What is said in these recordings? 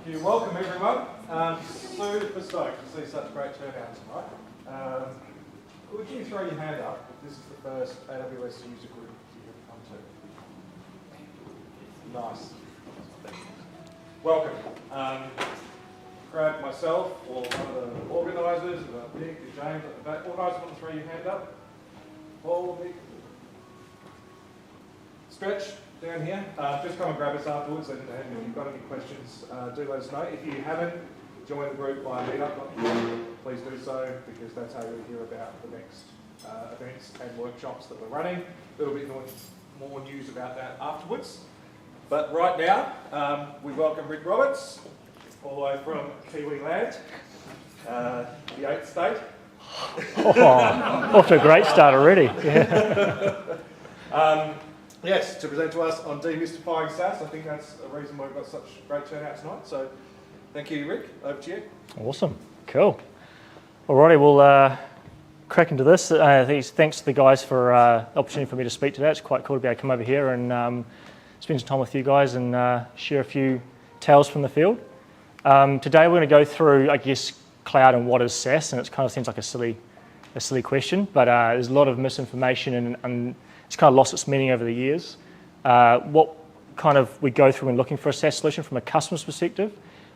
you. Welcome everyone. Super stoked to see such great turnout tonight. Would you throw your hand up if this is the first AWS user group you've come to? Nice. Welcome. Grab myself or one of the organisers, Nick, James at the back. Organisers, want to throw your hand up? Paul, Nick. Stretch down here. Just come and grab us afterwards, and if you've got any questions, do let us know. If you haven't joined the group via Meetup, please do so, because that's how you'll hear about the next events and workshops that we're running. A little bit more news about that afterwards. But right now, we welcome Rik Roberts, all the way from Kiwi land, the 8th state. Off to a great start already. Yeah. Yes, to present to us on demystifying SaaS. I think that's a reason why we've got such great turnout tonight. So thank you, Rik. Over to you. Awesome. Cool. Alrighty, we'll crack into this. Thanks to the guys for the opportunity for me to speak today. It's quite cool to be able to come over here and spend some time with you guys and share a few tales from the field. Today we're going to go through, I guess, cloud and what is SaaS, and it kind of seems like a silly question, but there's a lot of misinformation and it's kind of lost its meaning over the years. What kind of we go through when looking for a SaaS solution from a customer's perspective,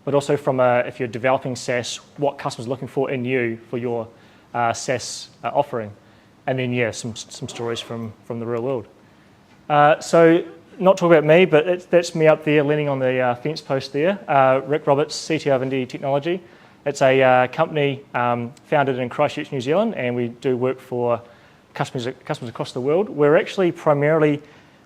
but also from if you're developing SaaS, what customers are looking for in you for your SaaS offering, and then some stories from the real world. So not talk about me, but that's me up there leaning on the fence post there. Rik Roberts, CTO of Attendees Technology. It's a company founded in Christchurch, New Zealand, and we do work for customers across the world. We're actually primarily,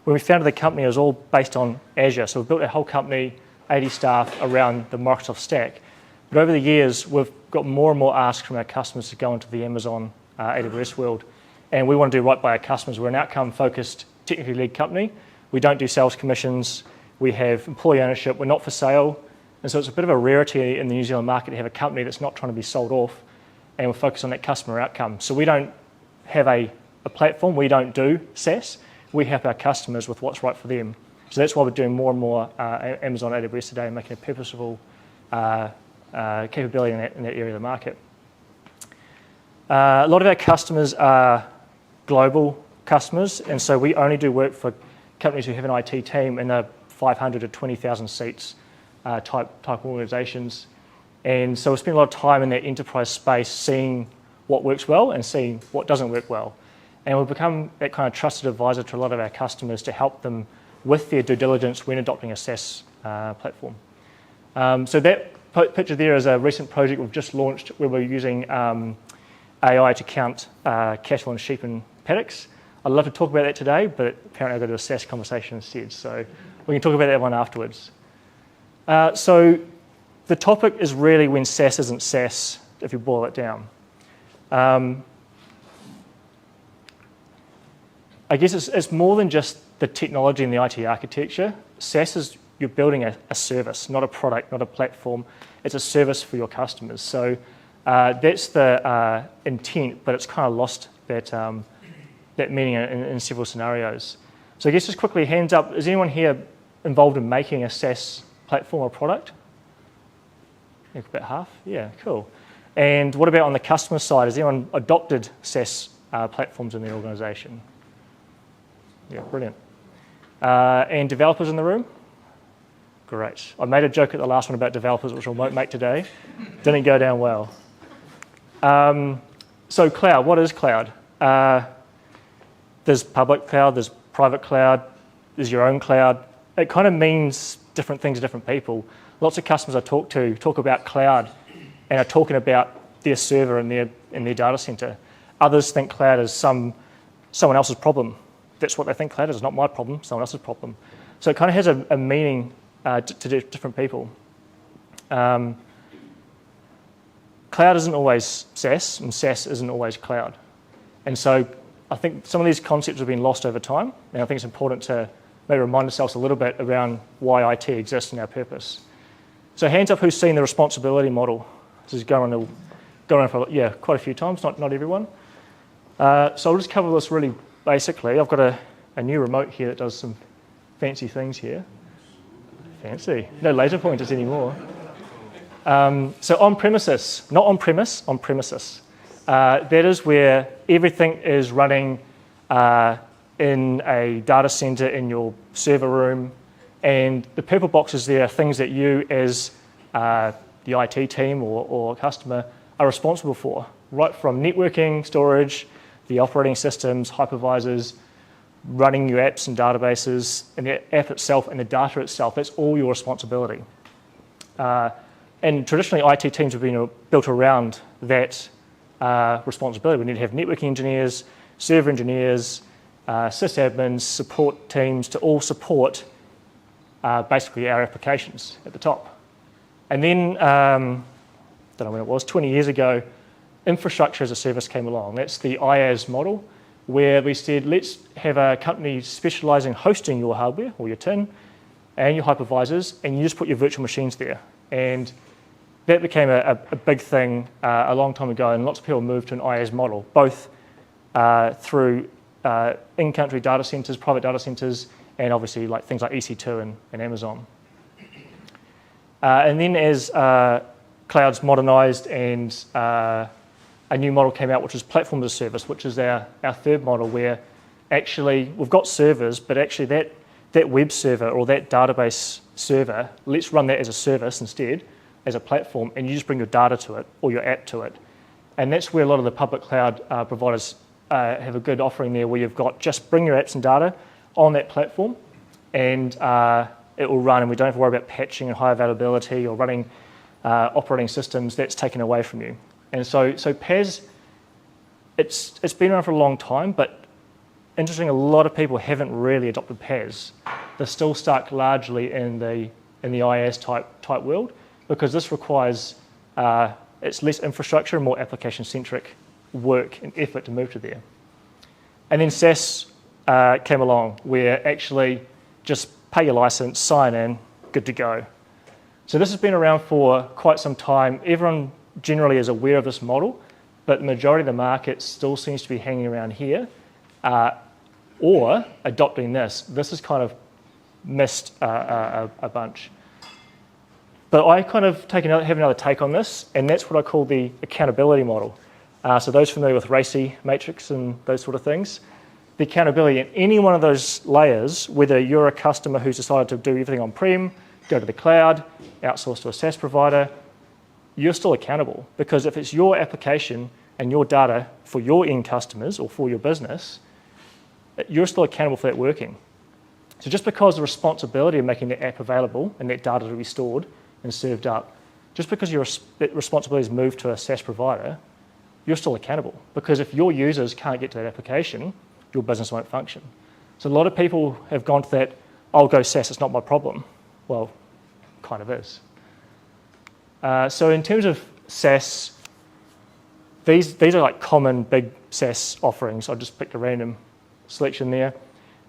when we founded the company, it was all based on Azure. So we've built a whole company, 80 staff around the Microsoft stack. But over the years, we've got more and more asks from our customers to go into the Amazon AWS world. And we want to do right by our customers. We're an outcome-focused, technically led company. We don't do sales commissions. We have employee ownership. We're not for sale. And so it's a bit of a rarity in the New Zealand market to have a company that's not trying to be sold off, and we're focused on that customer outcome. So we don't have a platform. We don't do SaaS. We help our customers with what's right for them. So that's why we're doing more and more Amazon AWS today and making a purposeful capability in that area of the market. A lot of our customers are global customers, and so we only do work for companies who have an IT team in the 500 to 20,000 seats type organisations. And so we spend a lot of time in that enterprise space seeing what works well and seeing what doesn't work well. And we've become that kind of trusted advisor to a lot of our customers to help them with their due diligence when adopting a SaaS platform. So that picture there is a recent project we've just launched where we're using AI to count cattle and sheep in paddocks. I'd love to talk about that today, but apparently I've got to do a SaaS conversation instead. So we can talk about that one afterwards. So the topic is really when SaaS isn't SaaS, if you boil it down. I guess it's more than just the technology and the IT architecture. SaaS is you're building a service, not a product, not a platform. It's a service for your customers. So that's the intent, but it's kind of lost that meaning in several scenarios. So I guess just quickly, hands up, is anyone here involved in making a SaaS platform or product? Yeah, about half? Yeah, cool. And what about on the customer side? Has anyone adopted SaaS platforms in their organisation? Yeah, brilliant. And developers in the room? Great. I made a joke at the last one about developers, which I won't make today. Didn't go down well. So cloud, what is cloud? There's public cloud, there's private cloud, there's your own cloud. It kind of means different things to different people. Lots of customers I talk to talk about cloud and are talking about their server in their data center. Others think cloud is someone else's problem. That's what they think cloud is. It's not my problem, someone else's problem. So it kind of has a meaning to different people. Cloud isn't always SaaS, and SaaS isn't always cloud. And so I think some of these concepts have been lost over time, and I think it's important to maybe remind ourselves a little bit around why IT exists and our purpose. So hands up who's seen the responsibility model. This is going on for quite a few times, not everyone. So I'll just cover this really basically. I've got a new remote here that does some fancy things here. Fancy. No laser pointers anymore. So on-premises, not on-premise, on-premises. That is where everything is running in a data center in your server room, and the purple boxes there are things that you as the IT team or customer are responsible for, right from networking, storage, the operating systems, hypervisors, running your apps and databases, and the app itself and the data itself. That's all your responsibility. And traditionally, IT teams have been built around that responsibility. We need to have networking engineers, server engineers, sysadmins, support teams to all support basically our applications at the top. And then, don't know when it was, 20 years ago, infrastructure as a service came along. That's the IaaS model, where we said, let's have a company specializing hosting your hardware or your tin and your hypervisors, and you just put your virtual machines there. And that became a big thing a long time ago, and lots of people moved to an IaaS model, both through in-country data centers, private data centers, and obviously like things like EC2 and Amazon. And then as clouds modernized and a new model came out, which was platform as a service, which is our third model, where actually we've got servers, but actually that web server or that database server, let's run that as a service instead, as a platform, and you just bring your data to it or your app to it. And that's where a lot of the public cloud providers have a good offering there, where you've got just bring your apps and data on that platform, and it will run, and we don't have to worry about patching and high availability or running operating systems. That's taken away from you. And so PaaS, it's been around for a long time, but interesting, a lot of people haven't really adopted PaaS. They're still stuck largely in the IaaS type world, because this requires it's less infrastructure and more application-centric work and effort to move to there. And then SaaS came along, where actually just pay your license, sign in, good to go. So this has been around for quite some time. Everyone generally is aware of this model, but the majority of the market still seems to be hanging around here or adopting this. This has kind of missed a bunch. But I kind of have another take on this, and that's what I call the accountability model. So those familiar with RACI matrix and those sort of things, the accountability in any one of those layers, whether you're a customer who's decided to do everything on-prem, go to the cloud, outsource to a SaaS provider, you're still accountable, because if it's your application and your data for your end customers or for your business, you're still accountable for that working. So just because the responsibility of making the app available and that data to be stored and served up, just because that responsibility is moved to a SaaS provider, you're still accountable, because if your users can't get to that application, your business won't function. So a lot of people have gone to that, I'll go SaaS, it's not my problem. Well, kind of is. So in terms of SaaS, these are like common big SaaS offerings. I just picked a random selection there.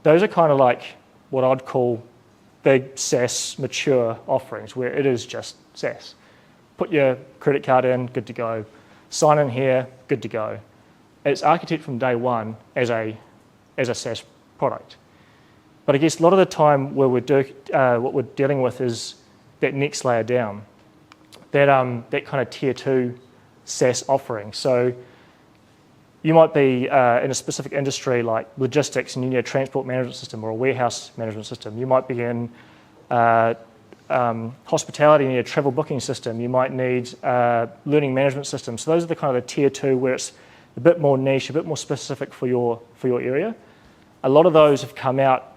Those are kind of like what I'd call big SaaS mature offerings, where it is just SaaS. Put your credit card in, good to go. Sign in here, good to go. It's architected from day one as a SaaS product. But I guess a lot of the time where what we're dealing with is that next layer down, that kind of tier 2 SaaS offering. So you might be in a specific industry like logistics, and you need a transport management system or a warehouse management system. You might be in hospitality, you need a travel booking system. You might need learning management systems. So those are the kind of the tier 2 where it's a bit more niche, a bit more specific for your area. A lot of those have come out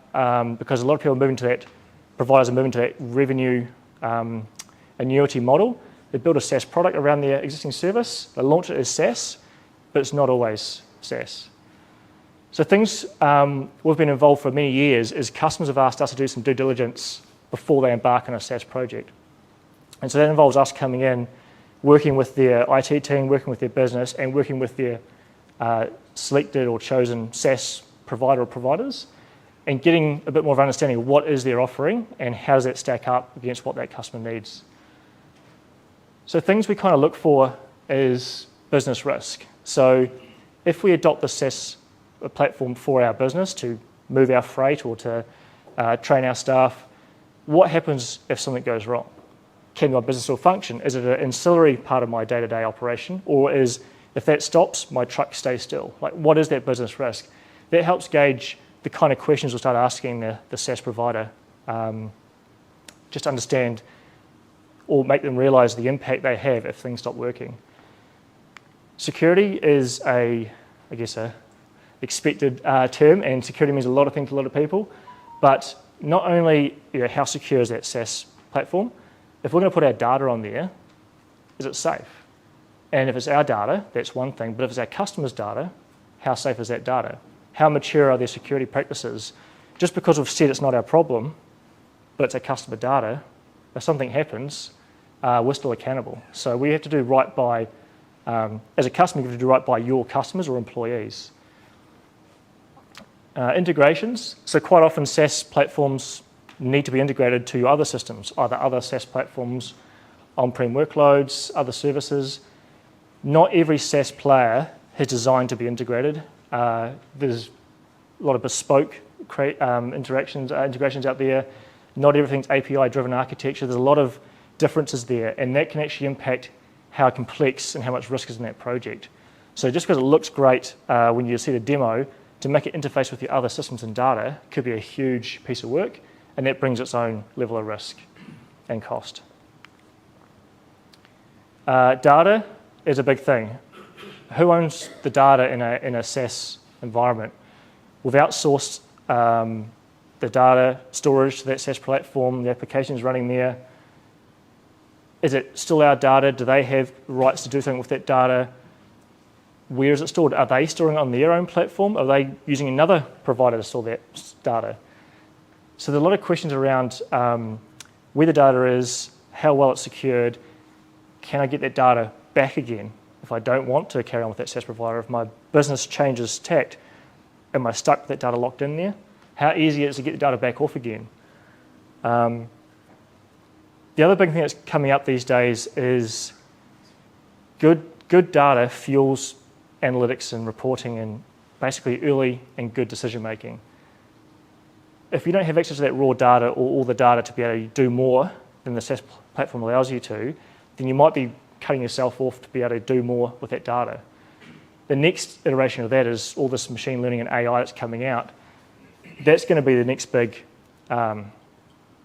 because a lot of people are moving to that, providers are moving to that revenue annuity model. They build a SaaS product around their existing service. They launch it as SaaS, but it's not always SaaS. So things we've been involved for many years is customers have asked us to do some due diligence before they embark on a SaaS project. And so that involves us coming in, working with their IT team, working with their business, and working with their selected or chosen SaaS provider or providers, and getting a bit more of an understanding of what is their offering and how does that stack up against what that customer needs. So things we kind of look for is business risk. So if we adopt the SaaS platform for our business to move our freight or to train our staff, what happens if something goes wrong? can my business still function? Is it an ancillary part of my day-to-day operation, or if that stops, my truck stays still? Like, what is that business risk? That helps gauge the kind of questions we'll start asking the SaaS provider. Just understand or make them realize the impact they have if things stop working. Security is I guess, a expected term, and security means a lot of things to a lot of people. But not only how secure is that SaaS platform, if we're going to put our data on there, is it safe? And if it's our data, that's one thing. But if it's our customers' data, how safe is that data? How mature are their security practices? Just because we've said it's not our problem, but it's our customer data, if something happens, we're still accountable. So we have to do right by, as a customer, you have to do right by your customers or employees. Integrations. So quite often SaaS platforms need to be integrated to other systems, either other SaaS platforms, on-prem workloads, other services. Not every SaaS player is designed to be integrated. There's a lot of bespoke integrations out there. Not everything's API-driven architecture. There's a lot of differences there, and that can actually impact how complex and how much risk is in that project. So just because it looks great when you see the demo, to make it interface with your other systems and data could be a huge piece of work, and that brings its own level of risk and cost. Data is a big thing. Who owns the data in a SaaS environment? We've outsourced the data storage to that SaaS platform, the application is running there. Is it still our data? Do they have rights to do something with that data? Where is it stored? Are they storing it on their own platform? Are they using another provider to store that data? So there's a lot of questions around where the data is, how well it's secured, can I get that data back again if I don't want to carry on with that SaaS provider? If my business changes tact, am I stuck with that data locked in there? How easy is it to get the data back off again? The other big thing that's coming up these days is good data fuels analytics and reporting and basically early and good decision making. If you don't have access to that raw data or all the data to be able to do more than the SaaS platform allows you to, then you might be cutting yourself off to be able to do more with that data. The next iteration of that is all this machine learning and AI that's coming out. That's going to be the next big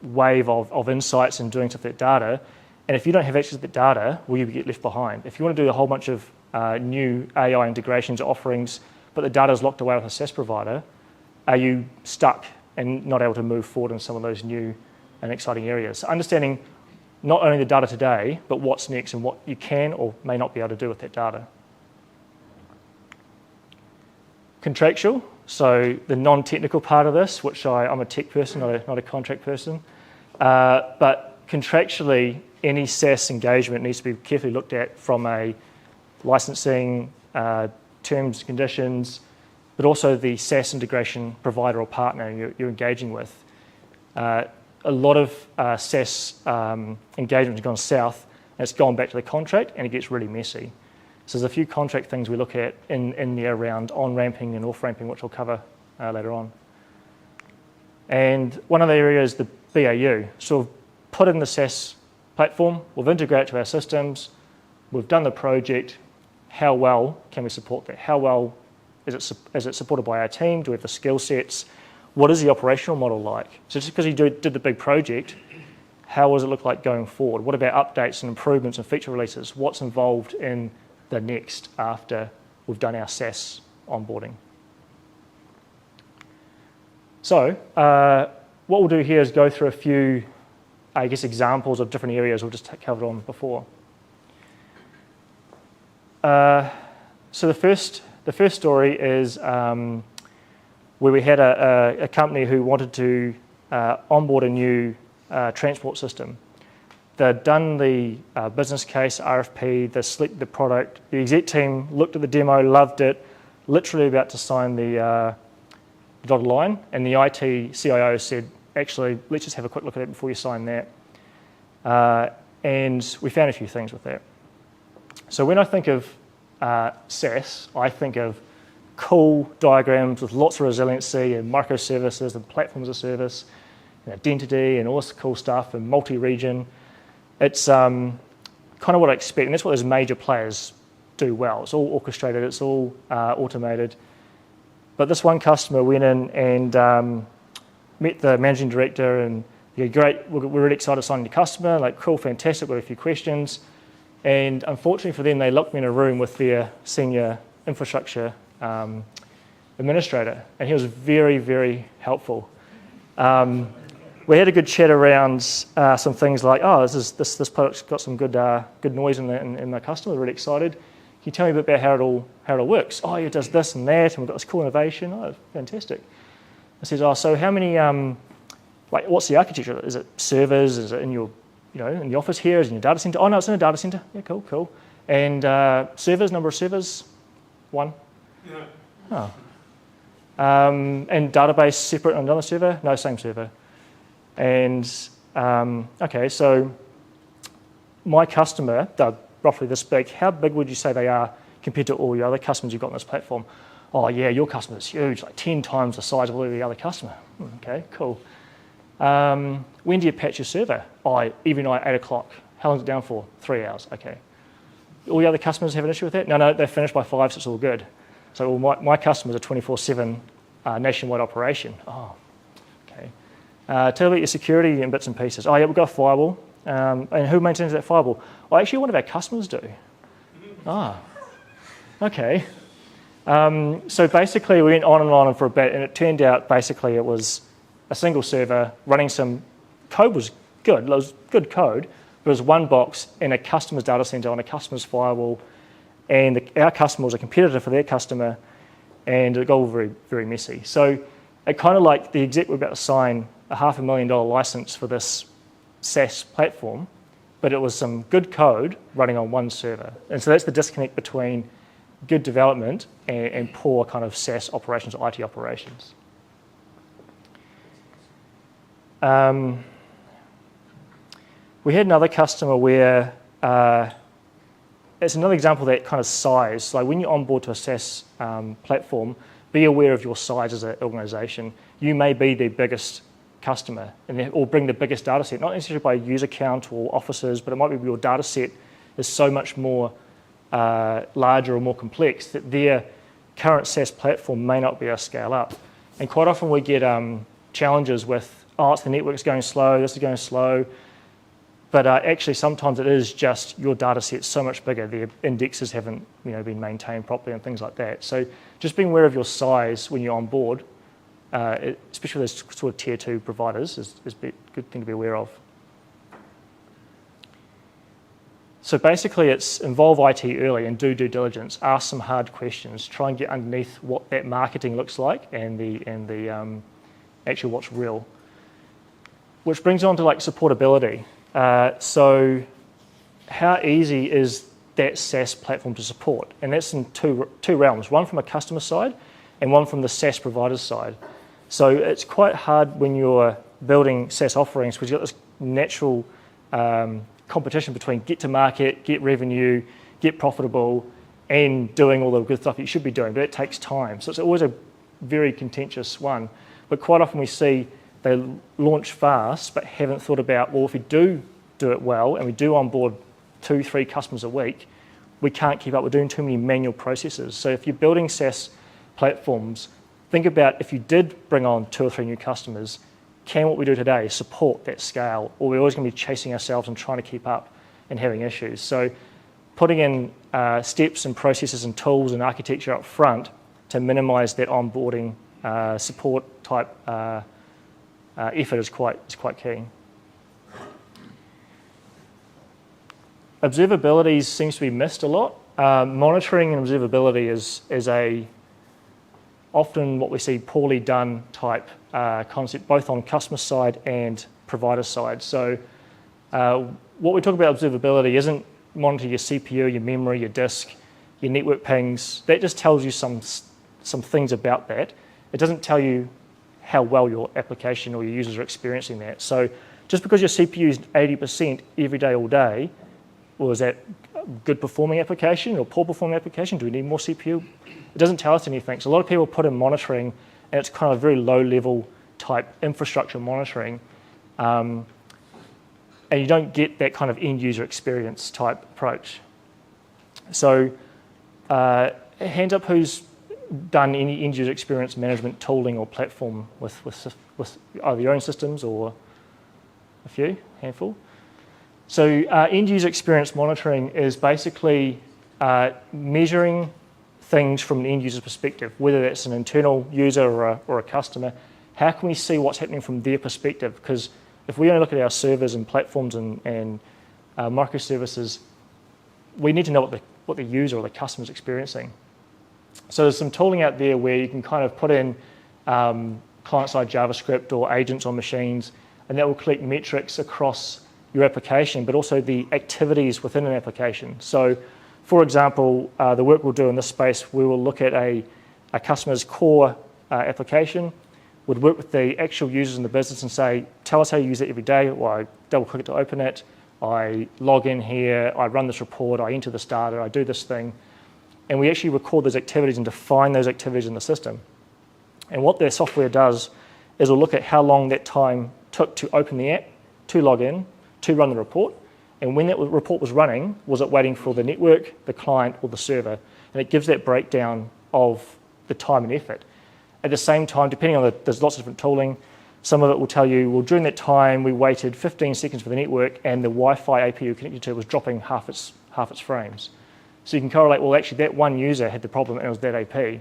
wave of insights and doing stuff with that data. And if you don't have access to that data, will you get left behind? If you want to do a whole bunch of new AI integrations or offerings, but the data is locked away with a SaaS provider, are you stuck and not able to move forward in some of those new and exciting areas? So understanding not only the data today, but what's next and what you can or may not be able to do with that data. Contractual, so the non-technical part of this, which I'm a tech person, not a contract person, but contractually, any SaaS engagement needs to be carefully looked at from a licensing, terms, conditions, but also the SaaS integration provider or partner you're engaging with. A lot of SaaS engagement has gone south, and it's gone back to the contract, and it gets really messy. So there's a few contract things we look at in there around on-ramping and off-ramping, which we'll cover later on. And one of the areas is the BAU. So we've put in the SaaS platform, we've integrated to our systems, we've done the project. How well can we support that? How well is it supported by our team? Do we have the skill sets? What is the operational model like? So just because you did the big project, how does it look like going forward? What about updates and improvements and feature releases? What's involved in the next after we've done our SaaS onboarding? So what we'll do here is go through a few, I guess, examples of different areas we've just covered on before. So the first story is where we had a company who wanted to onboard a new transport system. They'd done the business case, RFP, they selected the product. The exec team looked at the demo, loved it, literally about to sign the dotted line, and the IT CIO said, actually, let's just have a quick look at it before you sign that. And we found a few things with that. So when I think of SaaS, I think of cool diagrams with lots of resiliency and microservices and platforms as a service, and identity and all this cool stuff and multi-region. It's kind of what I expect, and that's what those major players do well. It's all orchestrated, it's all automated. But this one customer went in and met the managing director, and yeah, great, we're really excited to sign the customer, like cool, fantastic, with a few questions. And unfortunately for them, they locked me in a room with their senior infrastructure administrator, and he was very, very helpful. We had a good chat around some things like, oh, this product's got some good noise in my customer, we're really excited. Can you tell me a bit about how it all works? Oh, it does this and that, and we've got this cool innovation. Oh, fantastic. I said, oh, so how many, what's the architecture? Is it servers? Is it in your, in the office here? Is it in your data center? Oh, no, it's in a data center. Yeah, cool. And servers, number of servers? 1. Yeah. Oh. And database separate on another server? No, same server. And, okay, so my customer, they're roughly this big. How big would you say they are compared to all your other customers you've got on this platform? Oh, yeah, your customer is huge, like 10 times the size of all the other customer. Okay, cool. When do you patch your server? Oh, every night, 8 o'clock. How long is it down for? 3 hours. Okay. All the other customers have an issue with that? No, they're finished by 5, so it's all good. So my customers are 24/7 nationwide operation. Oh, okay. Tell about your security in bits and pieces. Oh, yeah, we've got a firewall. And who maintains that firewall? Oh, actually, one of our customers do. Ah, okay. So basically, we went on and on for a bit, and it turned out basically it was a single server running some code was good. It was good code, but it was one box in a customer's data center on a customer's firewall, and our customer was a competitor for their customer, and it got all very, very messy. So it kind of like the exec were about to sign a $500,000 license for this SaaS platform, but it was some good code running on one server. And so that's the disconnect between good development and poor kind of SaaS operations or IT operations. We had another customer where it's another example of that kind of size. Like when you onboard to a SaaS platform, be aware of your size as an organization. You may be the biggest customer or bring the biggest data set, not necessarily by user count or offices, but it might be your data set is so much more larger or more complex that their current SaaS platform may not be able to scale up. And quite often we get challenges with, oh, it's the network's going slow, this is going slow. But actually sometimes it is just your data set's so much bigger, the indexes haven't been maintained properly and things like that. So just being aware of your size when you're on board, especially with those sort of tier 2 providers, is a good thing to be aware of. So basically it's involve IT early and do due diligence, ask some hard questions, try and get underneath what that marketing looks like and the actually what's real. Which brings on to like supportability. So how easy is that SaaS platform to support? And that's in two realms, one from a customer side and one from the SaaS provider's side. So it's quite hard when you're building SaaS offerings because you've got this natural competition between get to market, get revenue, get profitable, and doing all the good stuff you should be doing, but it takes time. So it's always a very contentious one. But quite often we see they launch fast but haven't thought about, well, if we do it well and we do onboard 2-3 customers a week, we can't keep up. We're doing too many manual processes. So if you're building SaaS platforms, think about if you did bring on 2 or 3 new customers, can what we do today support that scale? Or we're always going to be chasing ourselves and trying to keep up and having issues. So putting in steps and processes and tools and architecture up front to minimize that onboarding support type effort is quite key. Observability seems to be missed a lot. Monitoring and observability is often what we see poorly done type concept, both on customer side and provider side. So what we talk about observability isn't monitor your CPU, your memory, your disk, your network pings. That just tells you some things about that. It doesn't tell you how well your application or your users are experiencing that. So just because your CPU is 80% every day, all day, well, is that a good performing application or poor performing application? Do we need more CPU? It doesn't tell us anything. So a lot of people put in monitoring, and it's kind of very low level type infrastructure monitoring. and you don't get that kind of end user experience type approach. So hands up who's done any end user experience management tooling or platform with either your own systems or a few, handful. So end user experience monitoring is basically measuring things from an end user perspective, whether that's an internal user or a customer. How can we see what's happening from their perspective? Because if we only look at our servers and platforms and microservices, we need to know what the user or the customer is experiencing. So there's some tooling out there where you can kind of put in client-side JavaScript or agents on machines, and that will collect metrics across your application, but also the activities within an application. So, for example, the work we'll do in this space, we will look at a customer's core application, would work with the actual users in the business and say, tell us how you use it every day. Well, I double-click it to open it. I log in here. I run this report. I enter this data. I do this thing. And we actually record those activities and define those activities in the system. And what their software does is we'll look at how long that time took to open the app, to log in, to run the report. And when that report was running, was it waiting for the network, the client, or the server? And it gives that breakdown of the time and effort. At the same time, depending on there's lots of different tooling, some of it will tell you, well, during that time, we waited 15 seconds for the network and the Wi-Fi APU connected to it was dropping half its frames. So you can correlate, well, actually, that one user had the problem and it was that AP.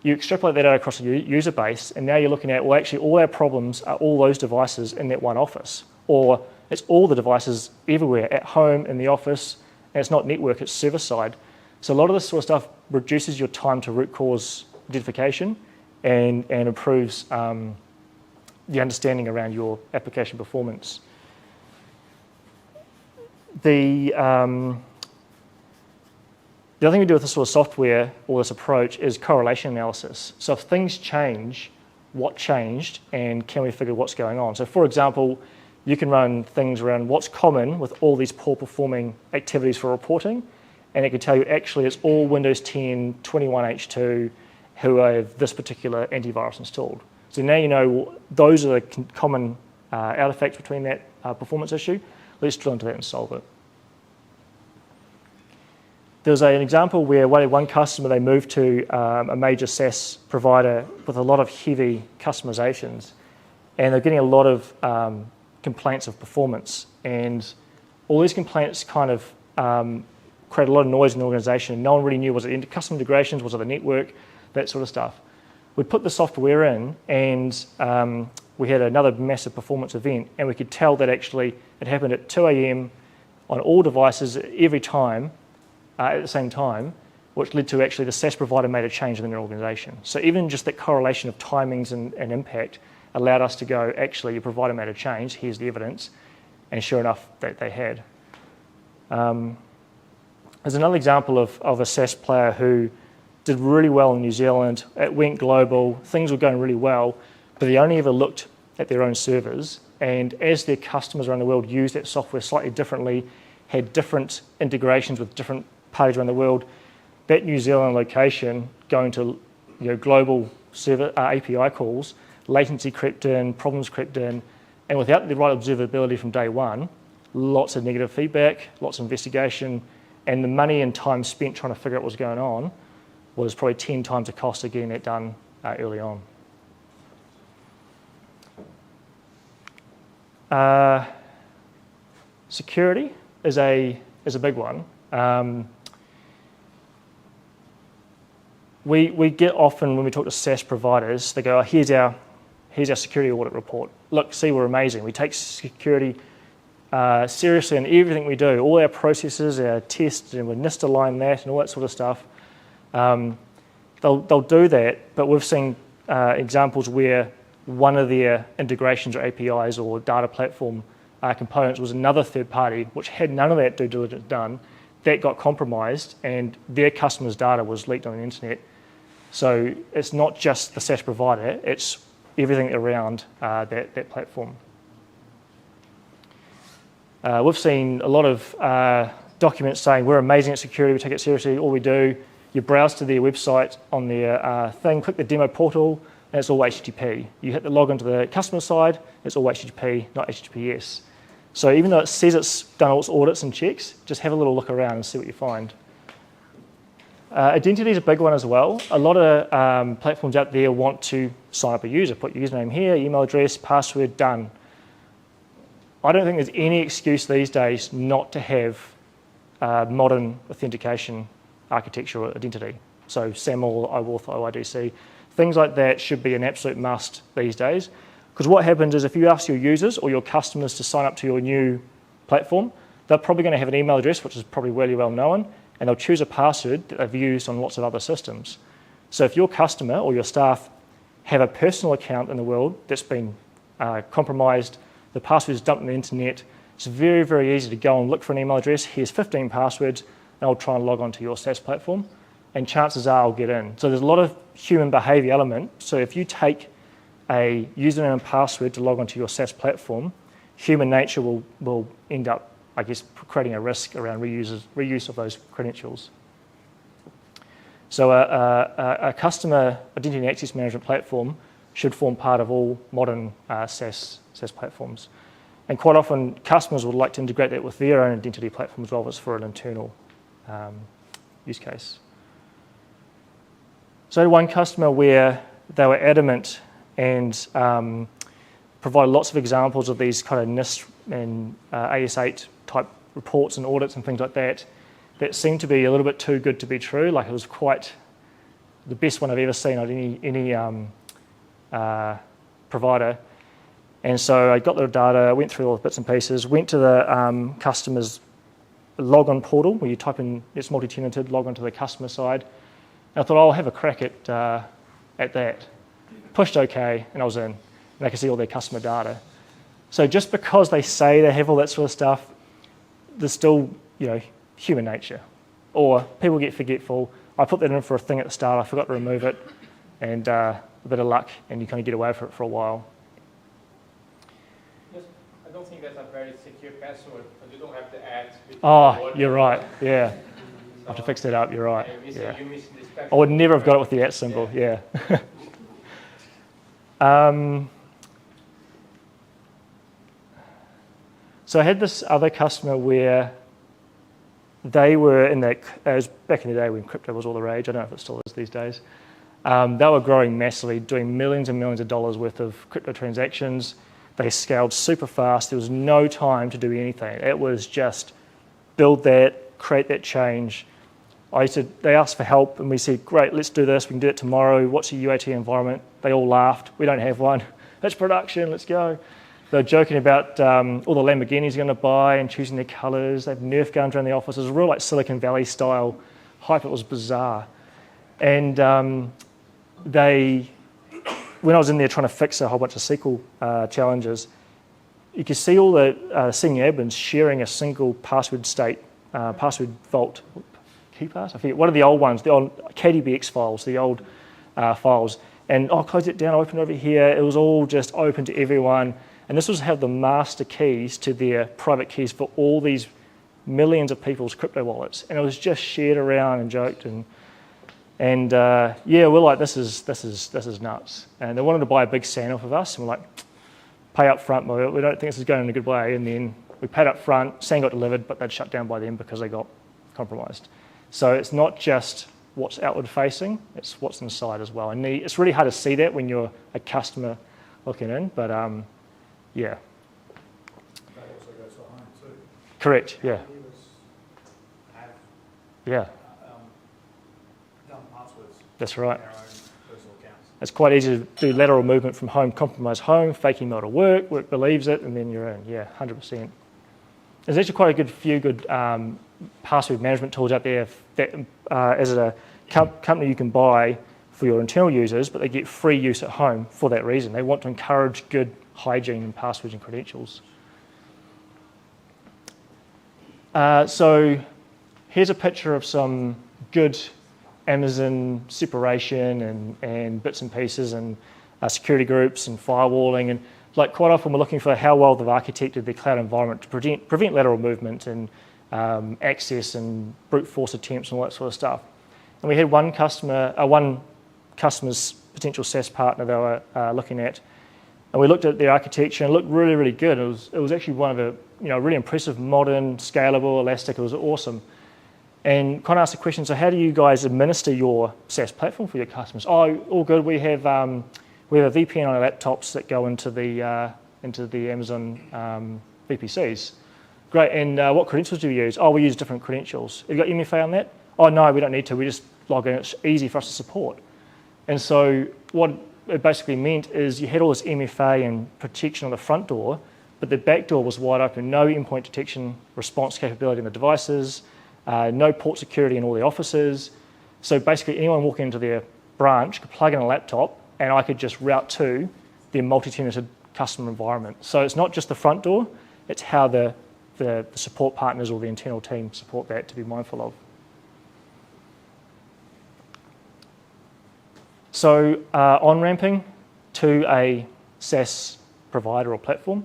You extrapolate that out across the user base, and now you're looking at, well, actually, all our problems are all those devices in that one office. Or it's all the devices everywhere, at home, in the office, and it's not network, it's server-side. So a lot of this sort of stuff reduces your time to root cause identification and improves the understanding around your application performance. The other thing we do with this sort of software or this approach is correlation analysis. So if things change, what changed, and can we figure what's going on? So for example, you can run things around what's common with all these poor performing activities for reporting, and it can tell you actually it's all Windows 10 21H2 who have this particular antivirus installed. So now you know those are the common artifacts between that performance issue. Let's drill into that and solve it. There's an example where one customer, they moved to a major SaaS provider with a lot of heavy customizations, and they're getting a lot of complaints of performance. And all these complaints kind of create a lot of noise in the organization. No one really knew, was it custom integrations, was it the network, that sort of stuff. We'd put the software in, and we had another massive performance event, and we could tell that actually it happened at 2 a.m. on all devices every time, at the same time, which led to actually the SaaS provider made a change in their organization. So even just that correlation of timings and impact allowed us to go, actually, your provider made a change, here's the evidence, and sure enough, they had. There's another example of a SaaS player who did really well in New Zealand. It went global, things were going really well, but they only ever looked at their own servers, and as their customers around the world used that software slightly differently, had different integrations with different parties around the world, that New Zealand location going to global server API calls, latency crept in, problems crept in, and without the right observability from day one, lots of negative feedback, lots of investigation, and the money and time spent trying to figure out what was going on was probably 10 times the cost of getting that done early on. Security is a big one. We get often when we talk to SaaS providers, they go, oh, here's our security audit report. Look, see, we're amazing. We take security seriously in everything we do, all our processes, our tests, and we NIST align that and all that sort of stuff. They'll do that, but we've seen examples where one of their integrations or APIs or data platform components was another third party which had none of that due diligence done. That got compromised and their customers' data was leaked on the internet. So it's not just the SaaS provider, it's everything around that platform. We've seen a lot of documents saying we're amazing at security, we take it seriously, all we do, you browse to their website on their thing, click the demo portal, and it's all HTTP. You hit the login to the customer side, it's all HTTP, not HTTPS. So even though it says it's done all its audits and checks, just have a little look around and see what you find. Identity is a big one as well. A lot of platforms out there want to sign up a user, put your username here, email address, password, done. I don't think there's any excuse these days not to have modern authentication architecture or identity. So SAML, OAuth, OIDC, things like that should be an absolute must these days. Because what happens is if you ask your users or your customers to sign up to your new platform, they're probably going to have an email address, which is probably really well known, and they'll choose a password that they've used on lots of other systems. So if your customer or your staff have a personal account in the world that's been compromised, the password is dumped on the internet, it's very, very easy to go and look for an email address. Here's 15 passwords, and I'll try and log on to your SaaS platform, and chances are I'll get in. So there's a lot of human behavior element. So if you take a username and password to log onto your SaaS platform, human nature will end up, I guess, creating a risk around reuse of those credentials. So a customer identity and access management platform should form part of all modern SaaS platforms. And quite often, customers would like to integrate that with their own identity platform as well as for an internal use case. So I had one customer where they were adamant and provided lots of examples of these kind of NIST and AS8 type reports and audits and things like that seemed to be a little bit too good to be true. Like it was quite the best one I've ever seen on any provider. And so I got the data, went through all the bits and pieces, went to the customer's login portal where you type in it's multi-tenanted, log onto the customer side. And I thought, I'll have a crack at that. Pushed OK, and I was in. And I could see all their customer data. So just because they say they have all that sort of stuff, there's still, human nature. Or people get forgetful. I put that in for a thing at the start, I forgot to remove it, and a bit of luck, and you kind of get away from it for a while. Yes, I don't think that's a very secure password, but you don't have to add. Oh, you're right, yeah. I have to fix that up, you're right. Yeah. I would never have got it with the @ symbol, yeah. So I had this other customer where they were in that, it was back in the day when crypto was all the rage, I don't know if it still is these days. They were growing massively, doing millions and millions of dollars worth of crypto transactions. They scaled super fast. There was no time to do anything. It was just build that, create that change. They asked for help and we said, great, let's do this. We can do it tomorrow. What's your UAT environment? They all laughed. We don't have one. It's production, let's go. They're joking about all the Lamborghinis they're going to buy and choosing their colours. They have Nerf guns around the office. It was a real Silicon Valley style hype. It was bizarre. And when I was in there trying to fix a whole bunch of SQL challenges, you could see all the senior admins sharing a single password password vault, key pass? I forget, one of the old ones, the old KDBX files, the old files. And I'll close it down, open it over here. It was all just open to everyone. And this was how the master keys to their private keys for all these millions of people's crypto wallets. And it was just shared around and joked. And we're like, this is nuts. And they wanted to buy a big SAN off of us. And we're like, pay up front, we don't think this is going in a good way. And then we paid up front, SAN got delivered, but they'd shut down by then because they got compromised. So it's not just what's outward facing, it's what's inside as well. And it's really hard to see that when you're a customer looking in, but yeah. That also goes for home too. Correct, yeah. Yeah. Dumb passwords. That's right. In their own personal accounts. It's quite easy to do lateral movement from home, compromise home, fake email to work believes it, and then you're in. Yeah, 100%. There's actually quite a few good password management tools out there that as a company you can buy for your internal users, but they get free use at home for that reason. They want to encourage good hygiene in passwords and credentials. So here's a picture of some good Amazon separation and bits and pieces and security groups and firewalling. And like quite often we're looking for how well they've architected their cloud environment to prevent lateral movement and access and brute force attempts and all that sort of stuff. And we had one customer's potential SaaS partner they were looking at, and we looked at their architecture and it looked really, really good. It was actually one of the really impressive, modern, scalable, elastic. It was awesome. And kind of asked the question, so how do you guys administer your SaaS platform for your customers? Oh, all good. We have a VPN on our laptops that go into the Amazon VPCs. Great. And what credentials do we use? Oh, we use different credentials. Have you got MFA on that? Oh, no, we don't need to. We just log in. It's easy for us to support. And so what it basically meant is you had all this MFA and protection on the front door, but the back door was wide open. No endpoint detection response capability in the devices, no port security in all the offices. So basically anyone walking into their branch could plug in a laptop and I could just route to their multi-tenanted customer environment. So it's not just the front door, it's how the support partners or the internal team support that to be mindful of. So on-ramping to a SaaS provider or platform,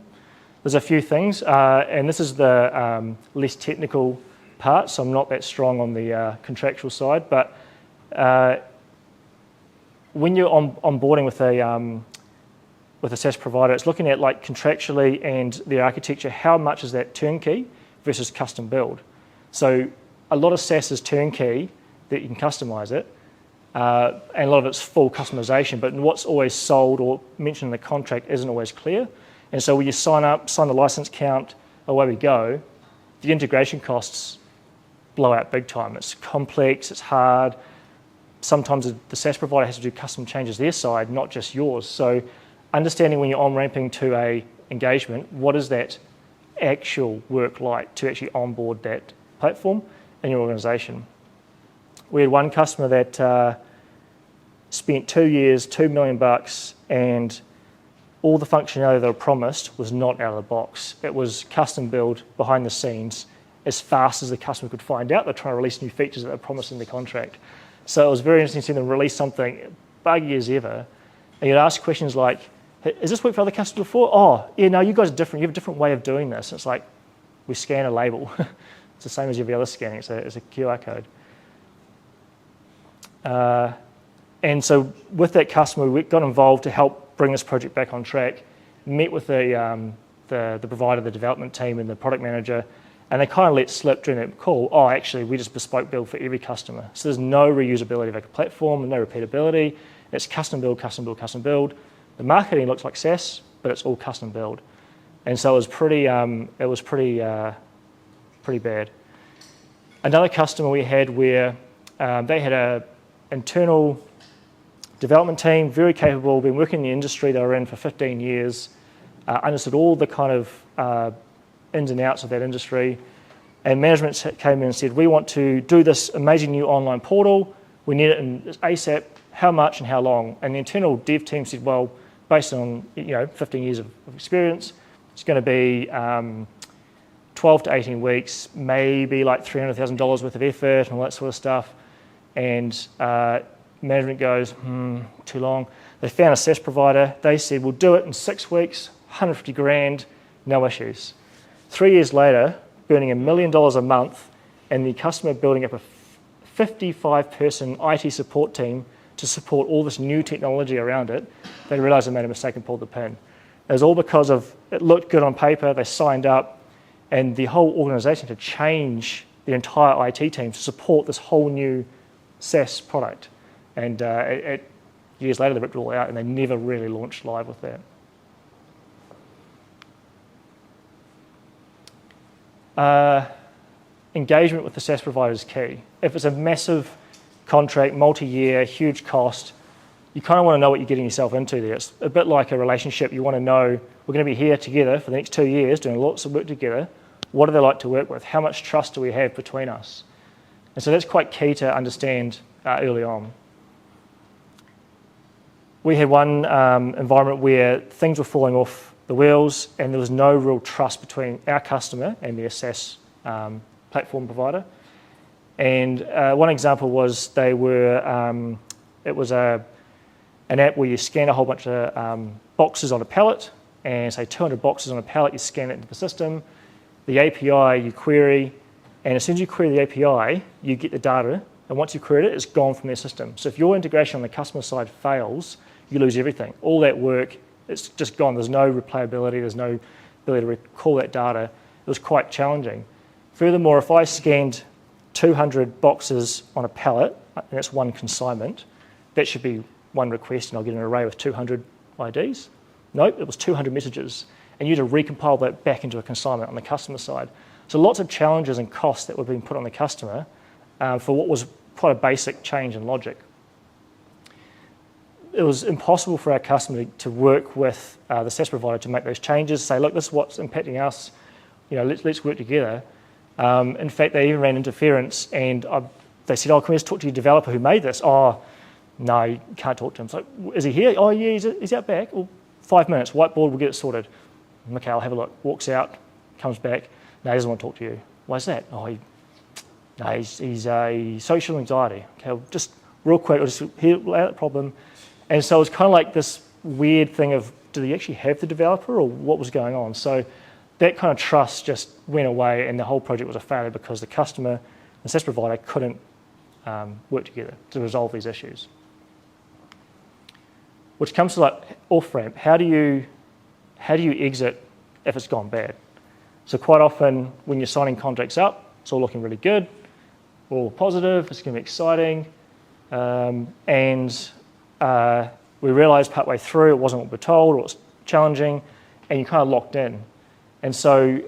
there's a few things, and this is the less technical part, so I'm not that strong on the contractual side, but when you're onboarding with a SaaS provider, it's looking at like contractually and the architecture, how much is that turnkey versus custom build. So a lot of SaaS is turnkey, that you can customize it, and a lot of it's full customization, but what's always sold or mentioned in the contract isn't always clear. And so when you sign the license count, away we go, the integration costs blow out big time. It's complex, it's hard. Sometimes the SaaS provider has to do custom changes their side, not just yours. So understanding when you're on-ramping to a engagement, what is that actual work like to actually onboard that platform in your organization? We had one customer that spent 2 years, $2 million, and all the functionality they were promised was not out of the box. It was custom build behind the scenes as fast as the customer could find out. They're trying to release new features that they promised in the contract. So it was very interesting to see them release something buggy as ever. And you'd ask questions like, has this worked for other customers before? Oh, yeah, no, you guys are different. You have a different way of doing this. It's like we scan a label. It's the same as every other scanning. It's a QR code. And so with that customer, we got involved to help bring this project back on track, met with the provider, the development team and the product manager, and they kind of let slip during that call, oh, actually, we just bespoke build for every customer. So there's no reusability of a platform and no repeatability. It's custom build, custom build, custom build. The marketing looks like SaaS, but it's all custom build. And so it was pretty bad. Another customer we had where they had an internal development team, very capable, been working in the industry they were in for 15 years, understood all the kind of ins and outs of that industry, and management came in and said, we want to do this amazing new online portal, we need it in ASAP, how much and how long? And the internal dev team said, well, based on 15 years of experience, it's going to be 12 to 18 weeks, maybe like $300,000 worth of effort and all that sort of stuff. And management goes, too long. They found a SaaS provider. They said, we'll do it in 6 weeks, 150 grand, no issues. 3 years later, burning $1 million a month, and the customer building up a 55-person IT support team to support all this new technology around it, they realised they made a mistake and pulled the pin. It was all because of it looked good on paper, they signed up, and the whole organisation had to change the entire IT team to support this whole new SaaS product. And years later, they ripped it all out, and they never really launched live with that. Engagement with the SaaS provider is key. If it's a massive contract, multi-year, huge cost, you kind of want to know what you're getting yourself into there. It's a bit like a relationship. You want to know, we're going to be here together for the next 2 years, doing lots of work together. What do they like to work with? How much trust do we have between us? And so that's quite key to understand early on. We had one environment where things were falling off the wheels and there was no real trust between our customer and their SaaS platform provider. And one example was it was an app where you scan a whole bunch of boxes on a pallet, and say 200 boxes on a pallet, you scan it into the system. The API you query, and as soon as you query the API, you get the data, and once you query it, it's gone from their system. So if your integration on the customer side fails, you lose everything. All that work, it's just gone. There's no replayability, there's no ability to recall that data. It was quite challenging. Furthermore, if I scanned 200 boxes on a pallet, and that's one consignment, that should be one request and I'll get an array with 200 IDs. Nope, it was 200 messages. And you had to recompile that back into a consignment on the customer side. So lots of challenges and costs that were being put on the customer for what was quite a basic change in logic. It was impossible for our customer to work with the SaaS provider to make those changes, say, look, this is what's impacting us, let's work together. In fact, they even ran interference and they said, oh, can we just talk to your developer who made this? Oh, no, you can't talk to him. So, is he here? Oh, yeah, he's out back. Well, 5 minutes, whiteboard, we'll get it sorted. Okay, I'll have a look. Walks out, comes back. No, he doesn't want to talk to you. Why is that? Oh, he's a social anxiety. Okay, well, just real quick, I'll just hear out the problem. And so it's kind of like this weird thing of, do they actually have the developer or what was going on? So that kind of trust just went away and the whole project was a failure because the customer, the SaaS provider, couldn't work together to resolve these issues. Which comes to like off-ramp. How do you exit if it's gone bad? So quite often when you're signing contracts up, it's all looking really good, all positive, it's going to be exciting, and we realised partway through it wasn't what we're told, or it's challenging, and you're kind of locked in. And so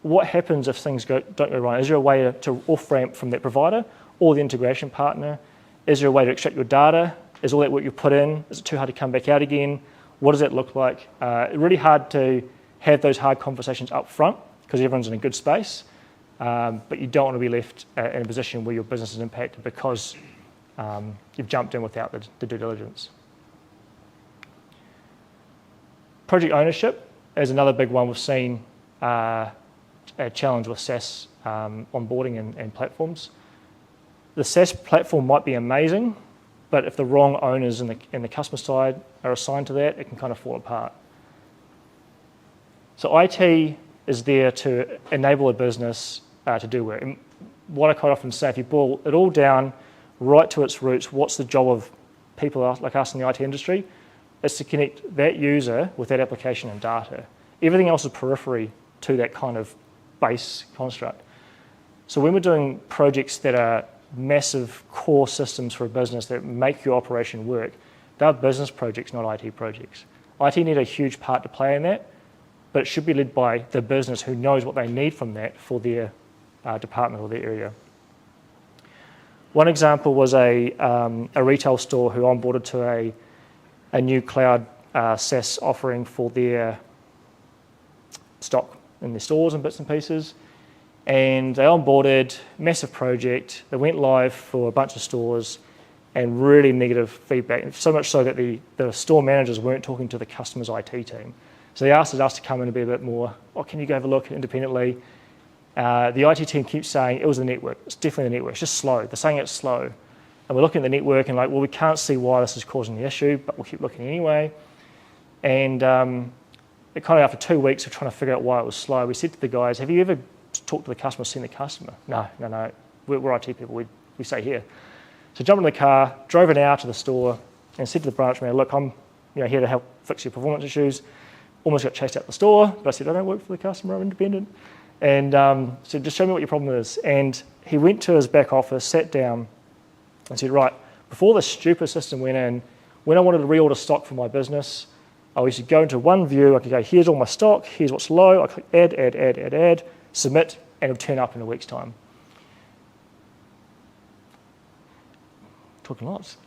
what happens if things don't go right? Is there a way to off-ramp from that provider or the integration partner? Is there a way to extract your data? Is all that work you put in, is it too hard to come back out again? What does that look like? Really hard to have those hard conversations up front because everyone's in a good space, but you don't want to be left in a position where your business is impacted because you've jumped in without the due diligence. Project ownership is another big one we've seen a challenge with SaaS onboarding and platforms. The SaaS platform might be amazing, but if the wrong owners in the customer side are assigned to that, it can kind of fall apart. So IT is there to enable a business to do work. And what I quite often say, if you boil it all down right to its roots, what's the job of people like us in the IT industry? It's to connect that user with that application and data. Everything else is periphery to that kind of base construct. So when we're doing projects that are massive core systems for a business that make your operation work, they're business projects, not IT projects. IT need a huge part to play in that, but it should be led by the business who knows what they need from that for their department or their area. One example was a retail store who onboarded to a new cloud SaaS offering for their stock in their stores and bits and pieces. And they onboarded, massive project. They went live for a bunch of stores and really negative feedback, so much so that the store managers weren't talking to the customer's IT team. So they asked us to come in and be a bit more, can you go have a look independently? The IT team keeps saying it was the network. It's definitely the network. It's just slow. They're saying it's slow. And we're looking at the network and we can't see why this is causing the issue, but we'll keep looking anyway. And it kind of after 2 weeks of trying to figure out why it was slow, we said to the guys, have you ever talked to the customer, seen the customer? No. We're IT people. We stay here. So jumped in the car, drove an hour to the store, and said to the branch manager, look, I'm here to help fix your performance issues. Almost got chased out the store, but I said, I don't work for the customer, I'm independent. And said, just show me what your problem is. And he went to his back office, sat down, and said, right, before this stupid system went in, when I wanted to reorder stock for my business, I used to go into one view, I could go, here's all my stock, here's what's low, I click add, submit, and it'll turn up in a week's time. Talking lots.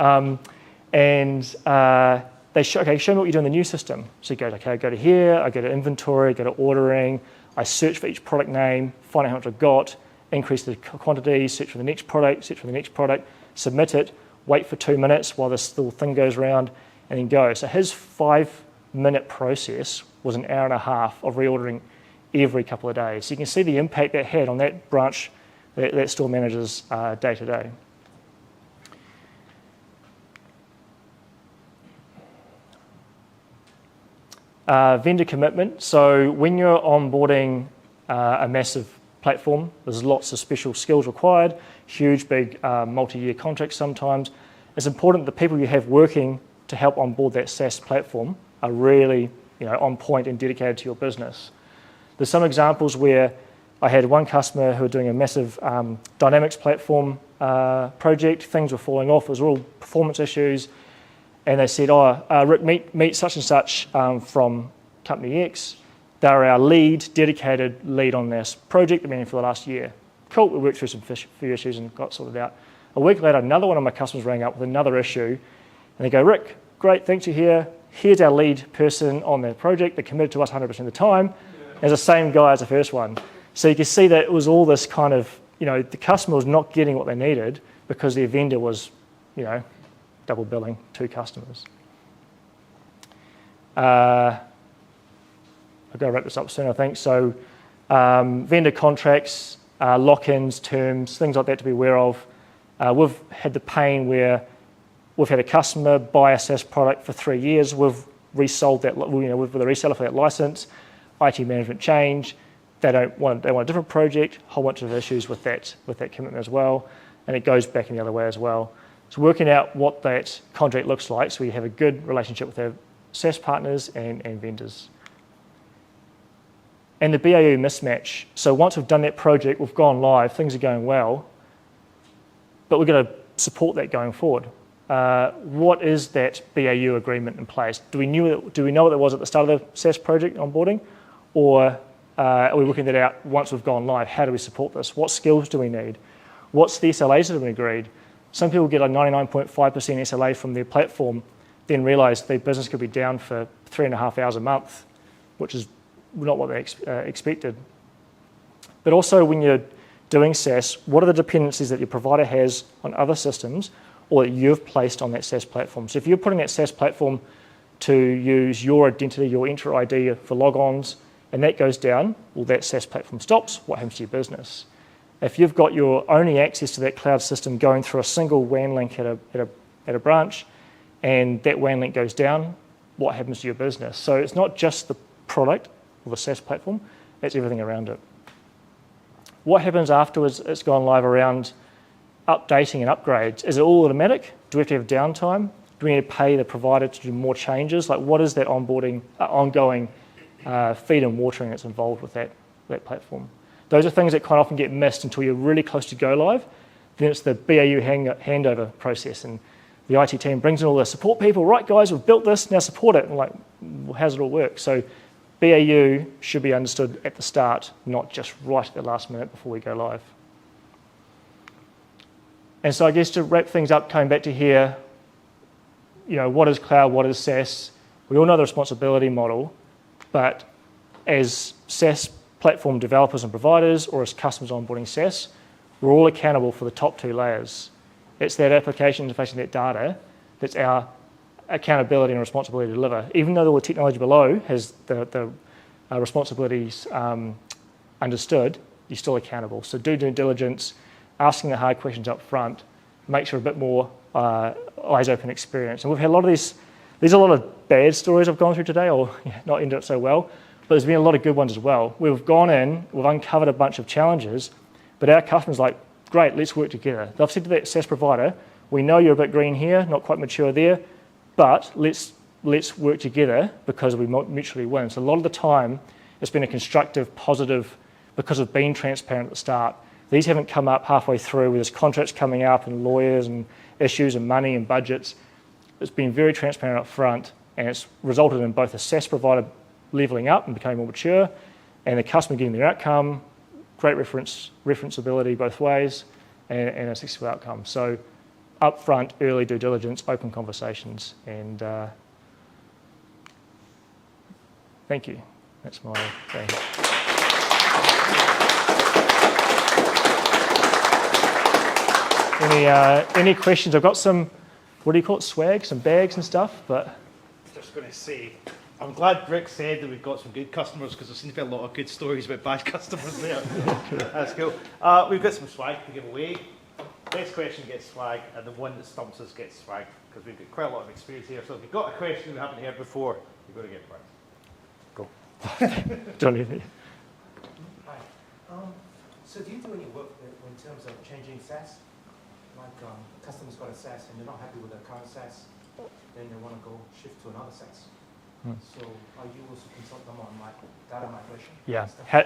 They show me what you do in the new system. So you go, okay, I go to here, I go to inventory, I go to ordering, I search for each product name, find out how much I've got, increase the quantity, search for the next product, submit it, wait for 2 minutes while this little thing goes around, and then go. So his 5-minute process was an hour and a half of reordering every couple of days. So you can see the impact that had on that branch, that store manager's day to day. Vendor commitment. So when you're onboarding a massive platform, there's lots of special skills required, huge, big multi-year contracts sometimes. It's important that the people you have working to help onboard that SaaS platform are really on point and dedicated to your business. There's some examples where I had one customer who were doing a massive Dynamics platform project. Things were falling off. It was all performance issues. And they said, Rik, meet such and such from Company X. They're our dedicated lead on this project. They've been in for the last year. Cool, we worked through some few issues and got sorted out. A week later, another one of my customers rang up with another issue. And they go, Rik, great, thanks you're here. Here's our lead person on that project. They're committed to us 100% of the time. As the same guy as the first one. So you can see that it was all this kind of, the customer was not getting what they needed because their vendor was, double billing 2 customers. I've got to wrap this up soon, I think. So vendor contracts, lock-ins, terms, things like that to be aware of. We've had the pain where we've had a customer buy a SaaS product for 3 years. We've resold that, with the reseller for that license. IT management change. They want a different project. A whole bunch of issues with that commitment as well. And it goes back in the other way as well. So working out what that contract looks like so we have a good relationship with our SaaS partners and vendors. And the BAU mismatch. So once we've done that project, we've gone live, things are going well, but we're going to support that going forward. What is that BAU agreement in place? Do we know what it was at the start of the SaaS project onboarding? Or are we working that out once we've gone live? How do we support this? What skills do we need? What's the SLAs that have been agreed? Some people get a 99.5% SLA from their platform, then realise their business could be down for 3.5 hours a month, which is not what they expected. But also when you're doing SaaS, what are the dependencies that your provider has on other systems or that you've placed on that SaaS platform? So if you're putting that SaaS platform to use your identity, your Enter ID for logons, and that goes down, well, that SaaS platform stops. What happens to your business? If you've got your only access to that cloud system going through a single WAN link at a branch, and that WAN link goes down, what happens to your business? So it's not just the product or the SaaS platform, it's everything around it. What happens afterwards it's gone live around updating and upgrades? Is it all automatic? Do we have to have downtime? Do we need to pay the provider to do more changes? Like what is that onboarding, ongoing feed and watering that's involved with that platform? Those are things that quite often get missed until you're really close to go live. Then it's the BAU handover process, and the IT team brings in all the support people. Right, guys, we've built this, now support it. And like, well, how does it all work? So BAU should be understood at the start, not just right at the last minute before we go live. And so I guess to wrap things up, coming back to here, what is cloud, what is SaaS? We all know the responsibility model, but as SaaS platform developers and providers or as customers onboarding SaaS, we're all accountable for the top 2 layers. It's that application interfacing that data that's our accountability and responsibility to deliver. Even though the technology below has the responsibilities understood, you're still accountable. So do due diligence, asking the hard questions up front, make sure a bit more eyes open experience. And we've had a lot of these are a lot of bad stories I've gone through today, or not ended up so well, but there's been a lot of good ones as well. We've gone in, we've uncovered a bunch of challenges, but our customers are like, great, let's work together. They've said to that SaaS provider, we know you're a bit green here, not quite mature there, but let's work together because we mutually win. So a lot of the time, it's been a constructive, positive, because we've been transparent at the start. These haven't come up halfway through with there's contracts coming up and lawyers and issues and money and budgets. It's been very transparent up front, and it's resulted in both a SaaS provider leveling up and becoming more mature, and the customer getting their outcome, great referenceability both ways, and a successful outcome. So upfront, early due diligence, open conversations, and thank you. That's my thing. Any questions? I've got some, what do you call it, swag, some bags and stuff, but... Just going to say, I'm glad Rik said that we've got some good customers because there seems to be a lot of good stories about bad customers there. That's cool. We've got some swag to give away. Next question gets swag, and the one that stumps us gets swag because we've got quite a lot of experience here. So if you've got a question we haven't heard before, you've got to get first. Go. Don't need Hi. So do you do any work in terms of changing SaaS? Like customers got a SaaS and they're not happy with their current SaaS, then they want to go shift to another SaaS. So are you also consult them on data migration? Yeah, Stuff? how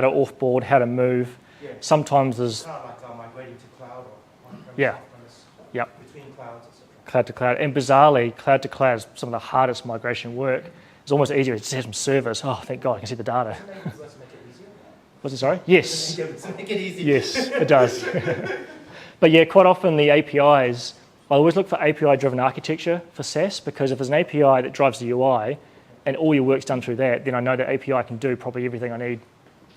to offboard, how to move. Yeah. Sometimes there's Kind of like migrating to cloud or on-premise, Yeah. off-premise, Yep. between clouds, etc. cloud to cloud. And bizarrely, cloud to cloud is some of the hardest migration work. It's almost easier. It just has some servers. Oh, thank God, I can see the data. Doesn't it make it easier? Was it sorry? Yes. Does it make it easy? Yes, it does. But yeah, quite often the APIs, I always look for API-driven architecture for SaaS, because if there's an API that drives the UI and all your work's done through that, then I know that API can do probably everything I need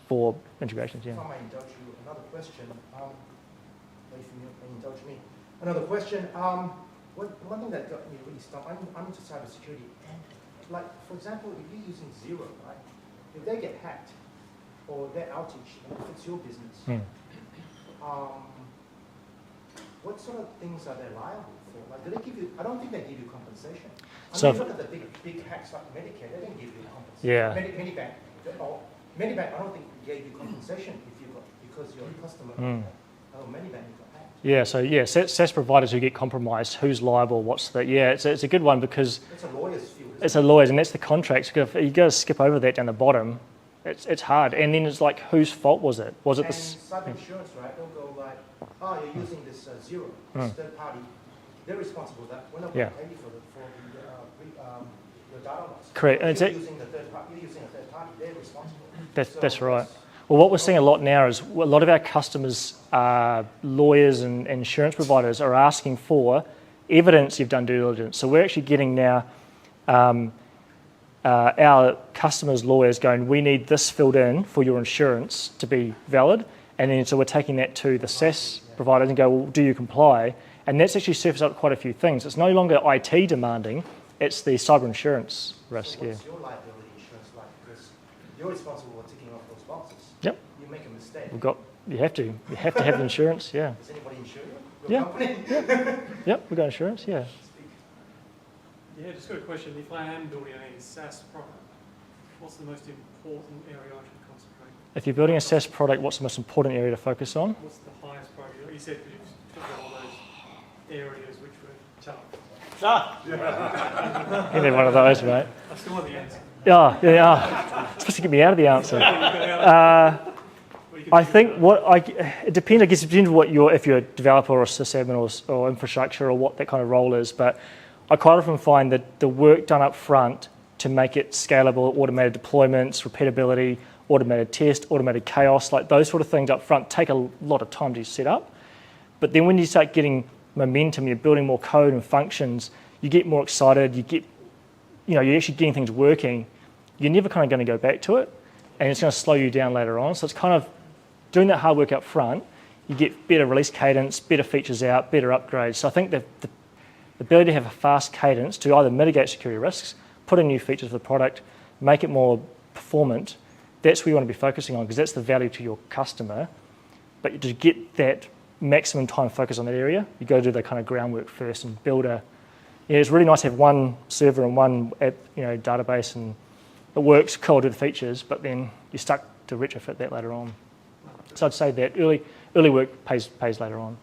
for integrations. Yeah. If I might indulge you, another question. If you indulge me, another question. One thing that got me really stuck. I'm into cybersecurity, and like for example, if you're using Zero, right? If they get hacked or their outage, and if it's your business, what sort of things are they liable for? Like, do they give you? I don't think they give you compensation. So Look at the big hacks like Medicare. They didn't give you compensation. Yeah. Medibank. Medibank, I don't think gave you compensation if you got because you're a customer. Oh, Medibank got hacked. Yeah, so yeah, SaaS providers who get compromised, who's liable, what's the, yeah, it's a good one because it's a lawyer's field. It's a lawyer's, and that's the contracts. If you go skip over that down the bottom, it's hard. And then it's like, whose fault was it? Was it and this? cyber insurance, right? They'll go like, oh, you're using this Zero, this third party. They're responsible for that. We're not going to pay you for your data loss. Correct. If you're using the third party, you're using a third party. They're responsible. That's right. Well, what we're seeing a lot now is a lot of our customers, lawyers and insurance providers, are asking for evidence you've done due diligence. So we're actually getting now our customers' lawyers going, we need this filled in for your insurance to be valid. And then so we're taking that to the SaaS providers and go, well, do you comply? And that's actually surfaced up quite a few things. It's no longer IT demanding, it's the cyber insurance risk. So what's your liability insurance like? Because you're responsible for ticking off those boxes. Yep. You make a mistake. You have to have insurance, yeah. Does anybody insure you? Your company? Yep, we've got insurance, yeah. Yeah, just got a question. If I am building a SaaS product, what's the most important area I should concentrate on? If you're building a SaaS product, what's the most important area to focus on? What's the highest priority? You said you took all those areas which were tough. You need one of those, mate. I still want the answer. Yeah. It's supposed to get me out of the answer. I think it depends. I guess it depends what if you're a developer or a sysadmin or infrastructure or what that kind of role is. But I quite often find that the work done up front to make it scalable, automated deployments, repeatability, automated test, automated chaos, like those sort of things up front take a lot of time to set up. But then when you start getting momentum, you're building more code and functions, you get more excited, you're actually getting things working, you're never kind of going to go back to it, and it's going to slow you down later on. So it's kind of doing that hard work up front, you get better release cadence, better features out, better upgrades. So I think the ability to have a fast cadence to either mitigate security risks, put in new features for the product, make it more performant, that's where you want to be focusing on because that's the value to your customer. But to get that maximum time focus on that area, you got to do the kind of groundwork first and build it's really nice to have one server and one database and it works, cool, do the features, but then you're stuck to retrofit that later on. So I'd say that early work pays later on.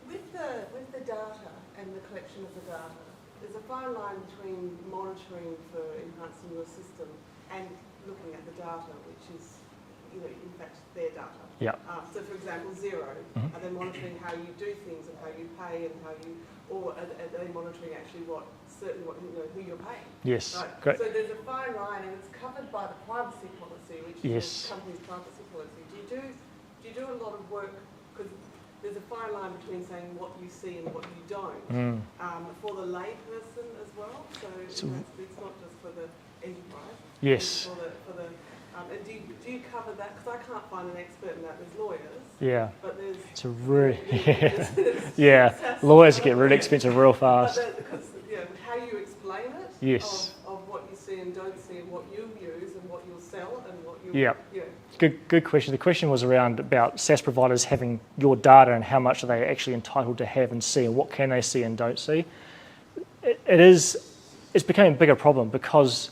With the data and the collection of the data, there's a fine line between monitoring for enhancing your system and looking at the data, which is, in fact, their data. Yeah. So, for example, Xero, are they monitoring how you do things and how you pay and or are they monitoring actually who you're paying? Yes, right? great. So there's a fine line, and it's covered by the privacy policy, which is the company's privacy policy. Do you do a lot of work because there's a fine line between saying what you see and what you don't for the layperson as well. So it's not just for the enterprise. Yes. And do you cover that? Because I can't find an expert in that. There's lawyers. Yeah. But there's... It's a really... yeah. Lawyers get really expensive real fast. But because how you explain it. Yes. Of what you see and don't see and what you use and what you'll sell and what you... Yeah. Good question. The question was about SaaS providers having your data and how much are they actually entitled to have and see and what can they see and don't see. It's becoming a bigger problem because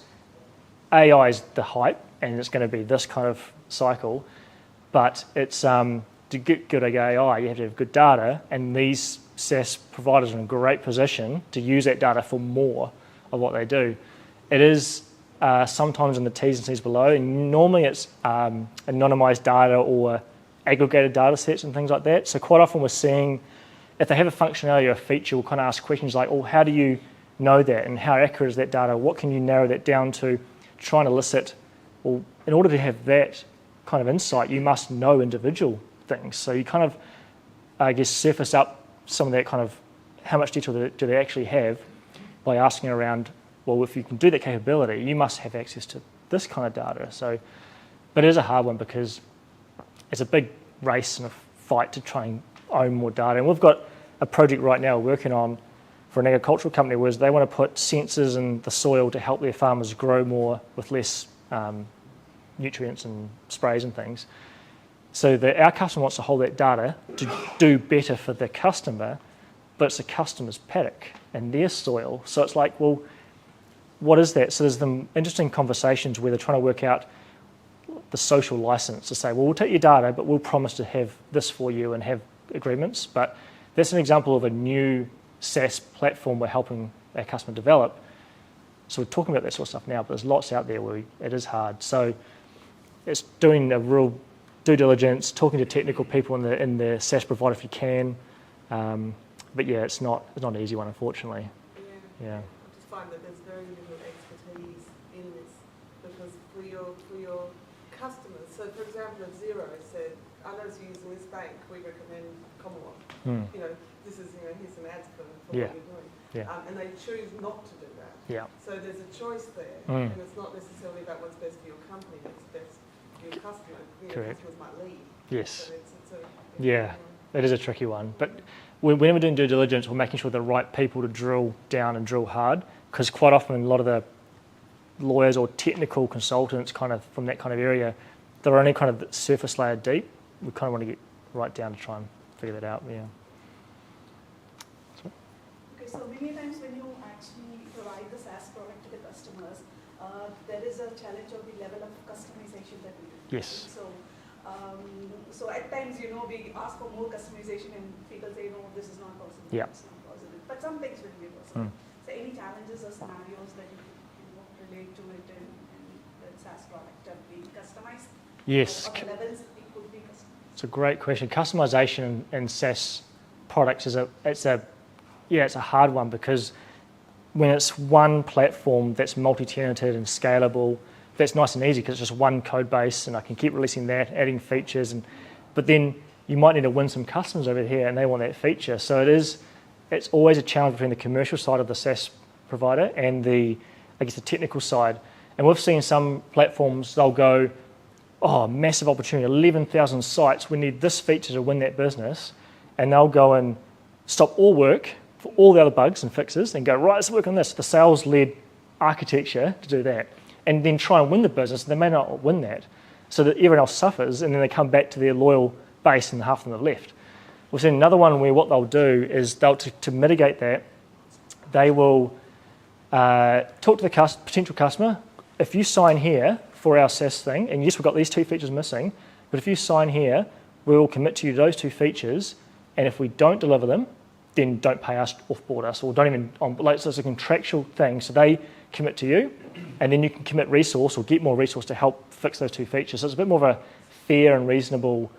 AI is the hype and it's going to be this kind of cycle, but it's to get good AI, you have to have good data, and these SaaS providers are in a great position to use that data for more of what they do. It is sometimes in the T's and C's below, and normally it's anonymized data or aggregated data sets and things like that. So quite often we're seeing, if they have a functionality or a feature, we'll kind of ask questions like, oh, how do you know that, and how accurate is that data? What can you narrow that down to? Try and elicit, well, in order to have that kind of insight, you must know individual things. So you kind of, I guess, surface up some of that kind of, how much detail do they actually have by asking around, well, if you can do that capability, you must have access to this kind of data. So, but it is a hard one because it's a big race and a fight to try and own more data. And we've got a project right now working on for an agricultural company where they want to put sensors in the soil to help their farmers grow more with less nutrients and sprays and things. So our customer wants to hold that data to do better for the customer, but it's the customer's paddock and their soil. So it's like, well, what is that? So there's some interesting conversations where they're trying to work out the social license to say, well, we'll take your data, but we'll promise to have this for you and have agreements. But that's an example of a new SaaS platform we're helping our customer develop. So we're talking about that sort of stuff now, but there's lots out there where it is hard. So it's doing a real due diligence, talking to technical people in the SaaS provider if you can. But yeah, it's not an easy one, unfortunately. Yeah. I just find that there's very little expertise in this because for your customers, so for example, if Xero said, I notice you're using this bank, we recommend Commonwealth. You know, this is, here's some ads for what you're doing. Yeah. And they choose not to do that. Yeah. So there's a choice there, and it's not necessarily about what's best for your company, it's best for your customer. Correct. Customers might leave. Yes. So It is a tricky one. But when we're doing due diligence, we're making sure the right people to drill down and drill hard, because quite often a lot of the lawyers or technical consultants kind of from that kind of area, they're only kind of surface layer deep. We kind of want to get right down to try and figure that out. Yeah. Okay, so many times when you actually provide the SaaS product to the customers, there is a challenge of the level of customization that we do. Yes. So at times, we ask for more customization and people say, no, this is not possible. Yeah. It's not possible. But some things will be possible. So any challenges or scenarios that you relate to it in the SaaS product being customized? Yes. Or the levels it could be customized? It's a great question. Customization in SaaS products is a hard one, because when it's one platform that's multi-tenanted and scalable, that's nice and easy because it's just one code base and I can keep releasing that, adding features. But then you might need to win some customers over here and they want that feature. So it's always a challenge between the commercial side of the SaaS provider and the technical side. And we've seen some platforms, they'll go, oh, massive opportunity, 11,000 sites, we need this feature to win that business. And they'll go and stop all work for all the other bugs and fixes and go, right, let's work on this, the sales-led architecture to do that. And then try and win the business, and they may not win that. So that everyone else suffers, and then they come back to their loyal base and half of them have left. We've seen another one where what they'll do is to mitigate that, they will talk to the potential customer. If you sign here for our SaaS thing, and yes, we've got these two features missing, but if you sign here, we will commit to you those two features, and if we don't deliver them, then don't pay us, offboard us, or don't even, so it's a contractual thing. So they commit to you, and then you can commit resource or get more resource to help fix those two features. So it's a bit more of a fair and reasonable,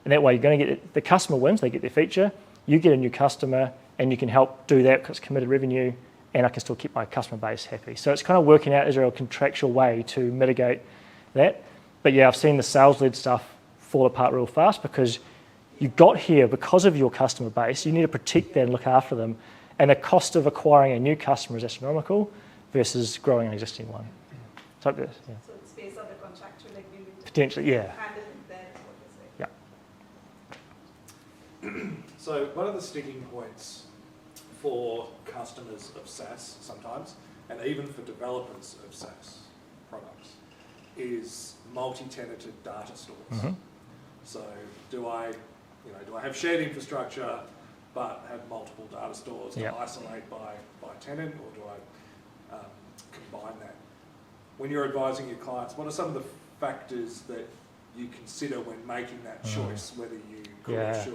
and that way you're going to get it, the customer wins, they get their feature, you get a new customer, and you can help do that because it's committed revenue, and I can still keep my customer base happy. So it's kind of working out, is there a contractual way to mitigate that? But yeah, I've seen the sales-led stuff fall apart real fast because you got here because of your customer base, you need to protect that and look after them, and the cost of acquiring a new customer is astronomical versus growing an existing one. So it's based on the contractual agreement. Potentially, yeah. Handle that is what you're saying. Yeah. So one of the sticking points for customers of SaaS sometimes, and even for developers of SaaS products, is multi-tenanted data stores. So do I have shared infrastructure but have multiple data stores to isolate by tenant, or do I combine that? When you're advising your clients, what are some of the factors that you consider when making that choice, whether you could or should?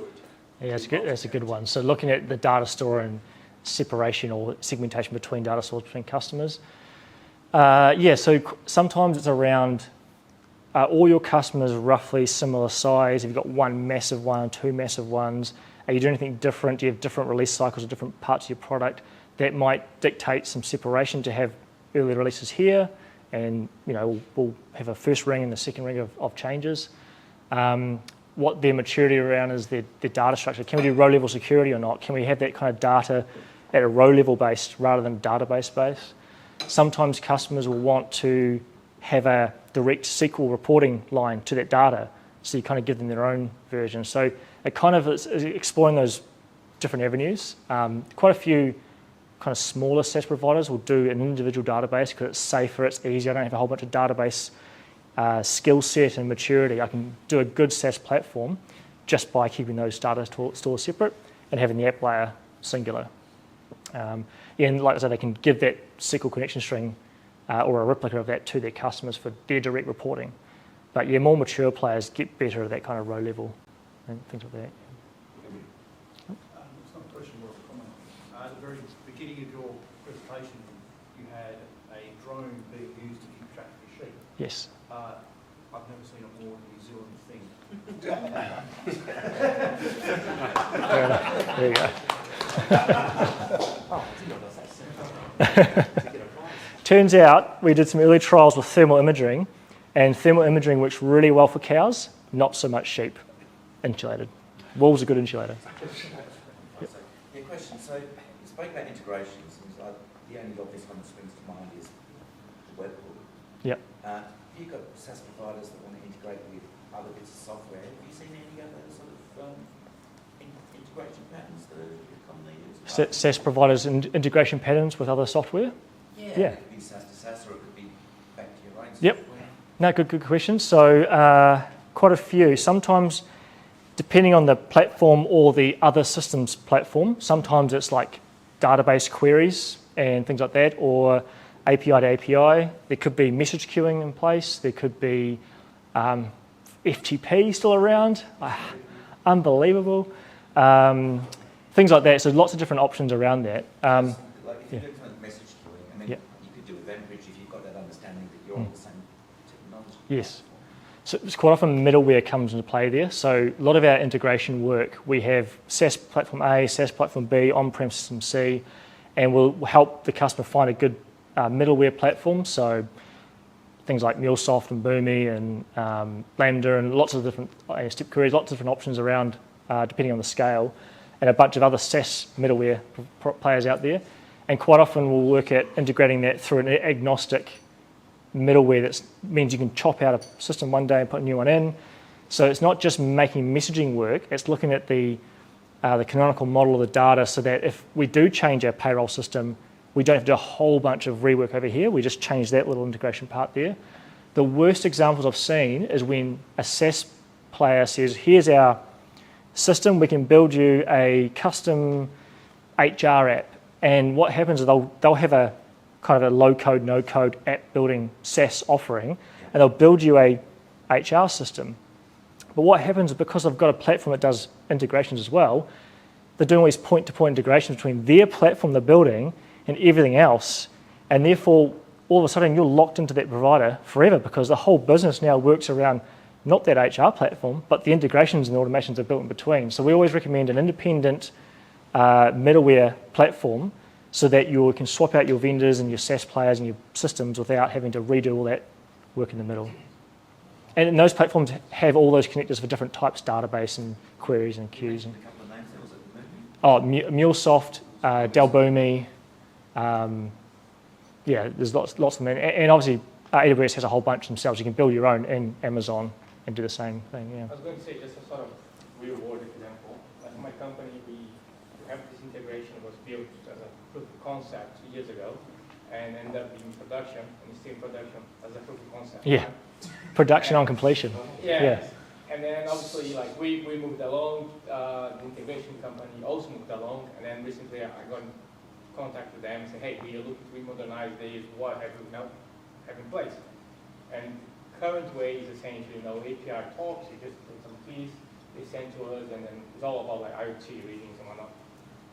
Yeah, that's a good one. So looking at the data store and separation or segmentation between data sources, between customers. So sometimes it's around all your customers are roughly similar size. If you've got one massive one, two massive ones, are you doing anything different? Do you have different release cycles of different parts of your product? That might dictate some separation to have early releases here, and we'll have a first ring and a second ring of changes. What their maturity around is their data structure. Can we do row level security or not? Can we have that kind of data at a row level based rather than database based? Sometimes customers will want to have a direct SQL reporting line to that data, so you kind of give them their own version. So it kind of is exploring those different avenues. Quite a few kind of smaller SaaS providers will do an individual database because it's safer, it's easier. I don't have a whole bunch of database skill set and maturity. I can do a good SaaS platform just by keeping those data stores separate and having the app layer singular. And like I said, they can give that SQL connection string or a replica of that to their customers for their direct reporting. But more mature players get better at that kind of row level and things like that. It's not a question, more of a comment. At the very beginning of your presentation, you had a drone being used to keep track of your sheep. Yes. I've never seen a more New Zealand thing. Fair enough. There you go. Turns out we did some early trials with thermal imaging, and thermal imaging works really well for cows, not so much sheep. Insulated. Wool's a good insulator. Yeah, question. So you spoke about integrations, and the only obvious one that springs to mind is the web pool. Yep. You've got SaaS providers that want to integrate with other bits of software. Have you seen any other sort of integration patterns that are commonly used? SaaS providers and integration patterns with other software? Yeah. Yeah. It could be SaaS to SaaS, or it could be back to your own Yep. software. No, good question. So quite a few. Sometimes, depending on the platform or the other systems platform, sometimes it's like database queries and things like that, or API to API. There could be message queuing in place. There could be FTP still around. Unbelievable. Things like that. So lots of different options around that. Like if you look at message queuing, I mean, you could do EventBridge if you've got that understanding that you're on the same technology. Yes. So it's quite often middleware comes into play there. So a lot of our integration work, we have SaaS platform A, SaaS platform B, on-prem system C, and we'll help the customer find a good middleware platform. So things like MuleSoft and Boomi and Lambda and lots of different step queries, lots of different options around depending on the scale, and a bunch of other SaaS middleware players out there. And quite often we'll work at integrating that through an agnostic middleware that means you can chop out a system one day and put a new one in. So it's not just making messaging work, it's looking at the canonical model of the data so that if we do change our payroll system, we don't have to do a whole bunch of rework over here, we just change that little integration part there. The worst examples I've seen is when a SaaS player says, here's our system, we can build you a custom HR app. And what happens is they'll have a kind of a low-code, no-code app building SaaS offering, and they'll build you a HR system. But what happens is because I've got a platform that does integrations as well, they're doing all these point-to-point integrations between their platform they're building and everything else, and therefore all of a sudden you're locked into that provider forever because the whole business now works around not that HR platform, but the integrations and automations are built in between. So we always recommend an independent middleware platform so that you can swap out your vendors and your SaaS players and your systems without having to redo all that work in the middle. And those platforms have all those connectors for different types, database and queries and queues. And, A couple of names there, was it MuleSoft, Boomi, there's lots of them. And obviously AWS has a whole bunch themselves. You can build your own in Amazon and do the same thing, I was going to say just a sort of real-world example. At my company, we have this integration was built as a proof of concept 2 years ago, and ended up being production, and still in production as a proof of concept. Yeah, production on completion. Yeah. And then obviously, like we moved along, the integration company also moved along, and then recently I got in contact with them and said, hey, we are looking to remodernize these, what have we now have in place? And current way is essentially, API talks, you just put some keys, they send to us, and then it's all about like IoT readings and whatnot.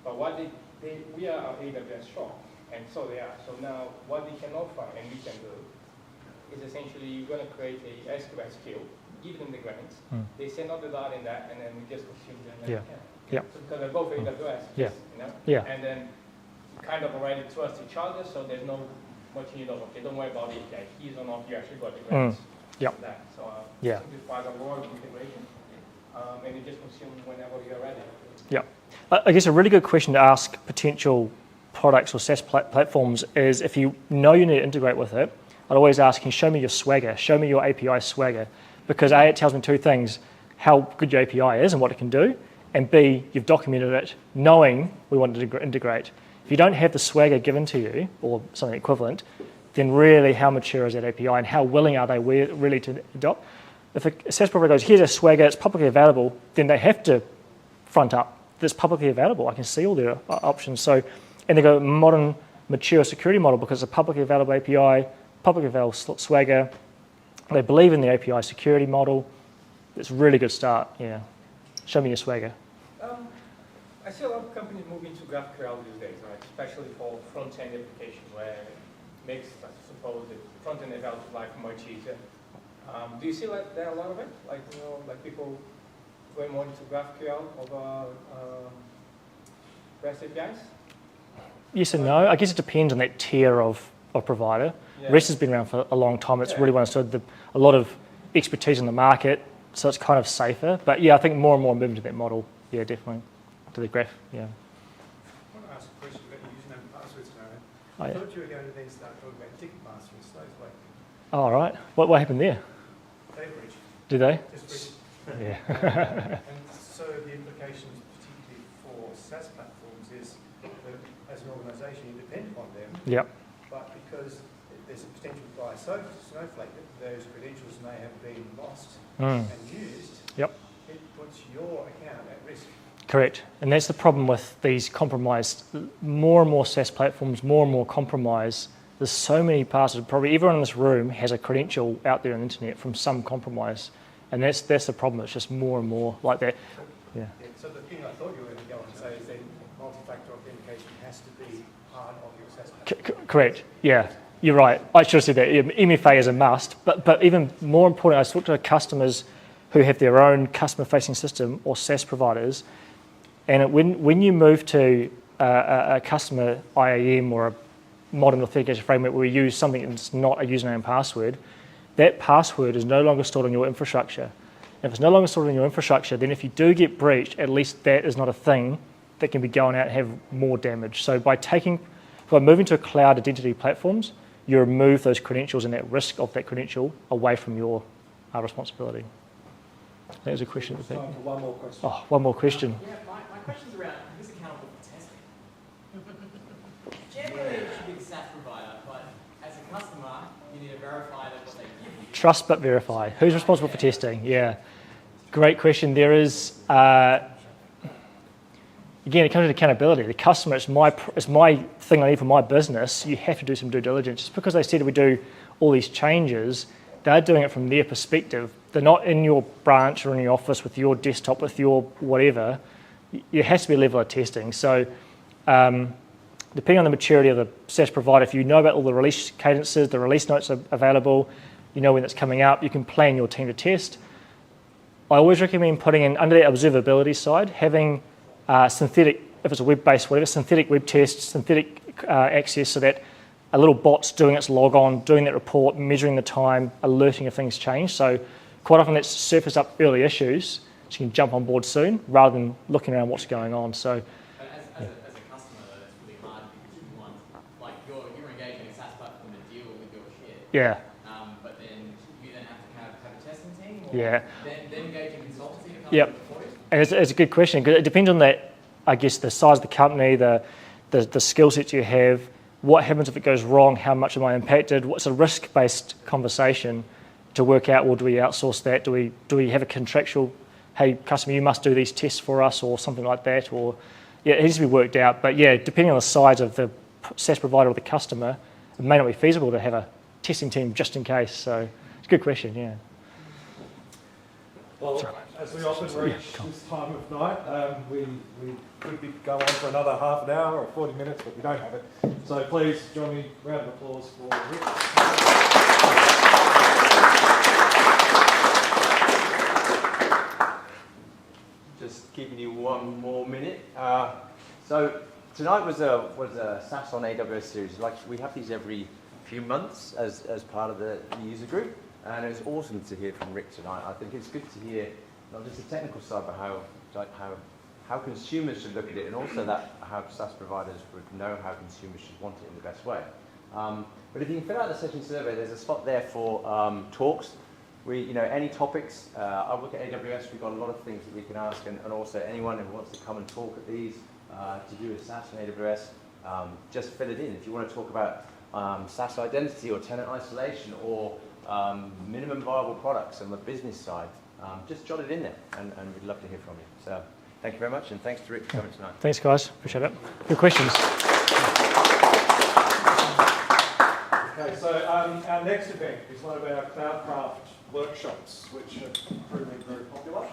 But what they we are an AWS shop, and so they are. So now what they can offer and we can do is essentially you're going to create a SQL skill, give them the grants, they send out the data in that, and then we just consume them. Yeah. So because they're both AWS, Yeah. you know? Yeah. And then kind of already trust each other, so there's no much need of, okay, don't worry about it, like he's or not, you actually got the grants. Yep. That. So Yeah. simplifies a lot of integration, and you just consume whenever you're ready. Yeah. I guess a really good question to ask potential products or SaaS platforms is if you know you need to integrate with it, I'd always ask, can you show me your swagger? Show me your API swagger. Because A, it tells me two things, how good your API is and what it can do, and B, you've documented it knowing we want to integrate. If you don't have the swagger given to you, or something equivalent, then really how mature is that API and how willing are they really to adopt? If a SaaS provider goes, here's a swagger, it's publicly available, then they have to front up, that's publicly available. I can see all their options. So, and they go modern, mature security model because it's a publicly available API, publicly available swagger. They believe in the API security model. It's a really good start, yeah. Show me your swagger. I see a lot of companies moving to GraphQL these days, right? Especially for front-end applications where it makes, I suppose, the front-end developer's life much easier. Do you see like there a lot of it? Like, you know, like people going more into GraphQL over REST APIs? Yes and no. I guess it depends on that tier of provider. Yeah. REST has been around for a long time. It's really well understood. A lot of expertise in the market, so it's kind of safer. But yeah, I think more and more moving to that model. Yeah, definitely. To the graph, yeah. I want to ask a question about your username and passwords now. Oh, I yeah. thought you were going to then start talking about ticket mastering slaves like Oh, all right. What happened there? they breached. Did they? Just Yeah. and so the implications, particularly for SaaS platforms, is that as an organisation you depend upon them, Yep. but because there's a potential by Snowflake that those credentials may have been lost and used, Yep. it puts your account at risk. Correct. And that's the problem with these compromised, more and more SaaS platforms, more and more compromise. There's so many passwords. Probably everyone in this room has a credential out there on the internet from some compromise. And that's the problem. It's just more and more like that. Yeah. So the thing I thought you were going to go on to say is that multi-factor authentication has to be part of your SaaS platform. Correct. Yeah. You're right. I should have said that. MFA is a must. But even more important, I talk to customers who have their own customer-facing system or SaaS providers. And when you move to a customer IAM or a modern authentication framework where we use something that's not a username and password, that password is no longer stored on your infrastructure. And if it's no longer stored on your infrastructure, then if you do get breached, at least that is not a thing that can be going out and have more damage. So by moving to cloud identity platforms, you remove those credentials and that risk of that credential away from your responsibility. That was a question. Time for one more question. Oh, one more question. Yeah, my question's around who's accountable for testing. Generally, it should be the SaaS provider, but as a customer, you need to verify that what they give you. Trust but verify. Who's responsible for testing? Yeah, great question. There is, again, it comes to accountability. The customer, it's my thing I need for my business. You have to do some due diligence. Just because they said we do all these changes, they're doing it from their perspective. They're not in your branch or in your office with your desktop, with your whatever. There has to be a level of testing. So depending on the maturity of the SaaS provider, if you know about all the release cadences, the release notes are available, you know when it's coming up, you can plan your team to test. I always recommend putting in, under the observability side, having synthetic, if it's a web-based whatever, synthetic web tests, synthetic access so that a little bot's doing its log on, doing that report, measuring the time, alerting if things change. So quite often let's surface up early issues so you can jump on board soon rather than looking around what's going on. So, But as a customer, though, that's really hard because you want, like, you're engaging a SaaS platform to deal with your shit. yeah, But then you then have to have a testing team, or yeah. then engage a consultancy to come Yep. for you. And it's a good question because it depends on that, I guess, the size of the company, the skill sets you have, what happens if it goes wrong, how much am I impacted, what's a risk-based conversation to work out, well, do we outsource that, do we have a contractual, hey, customer, you must do these tests for us or something like that, or, yeah, it needs to be worked out. But yeah, depending on the size of the SaaS provider or the customer, it may not be feasible to have a testing team just in case. So it's a good question, yeah. Well, as we often reach this time of night, we could go on for another half an hour or 40 minutes, but we don't have it. So please join me, round of applause for Rik. Just giving you one more minute. So tonight was a SaaS on AWS series. Like we have these every few months as part of the user group, and it was awesome to hear from Rik tonight. I think it's good to hear not just the technical side, but how consumers should look at it, and also that how SaaS providers would know how consumers should want it in the best way. But if you can fill out the session survey, there's a spot there for talks. Any topics. I look at AWS. We've got a lot of things that we can ask, and also anyone who wants to come and talk at these to do with SaaS and AWS, just fill it in. If you want to talk about SaaS identity or tenant isolation or minimum viable products on the business side, just jot it in there, and we'd love to hear from you. So thank you very much, and thanks to Rik for coming tonight. Thanks, guys. Appreciate it. Good questions. Okay, so our next event is one of our CloudCraft workshops, which have proven very popular.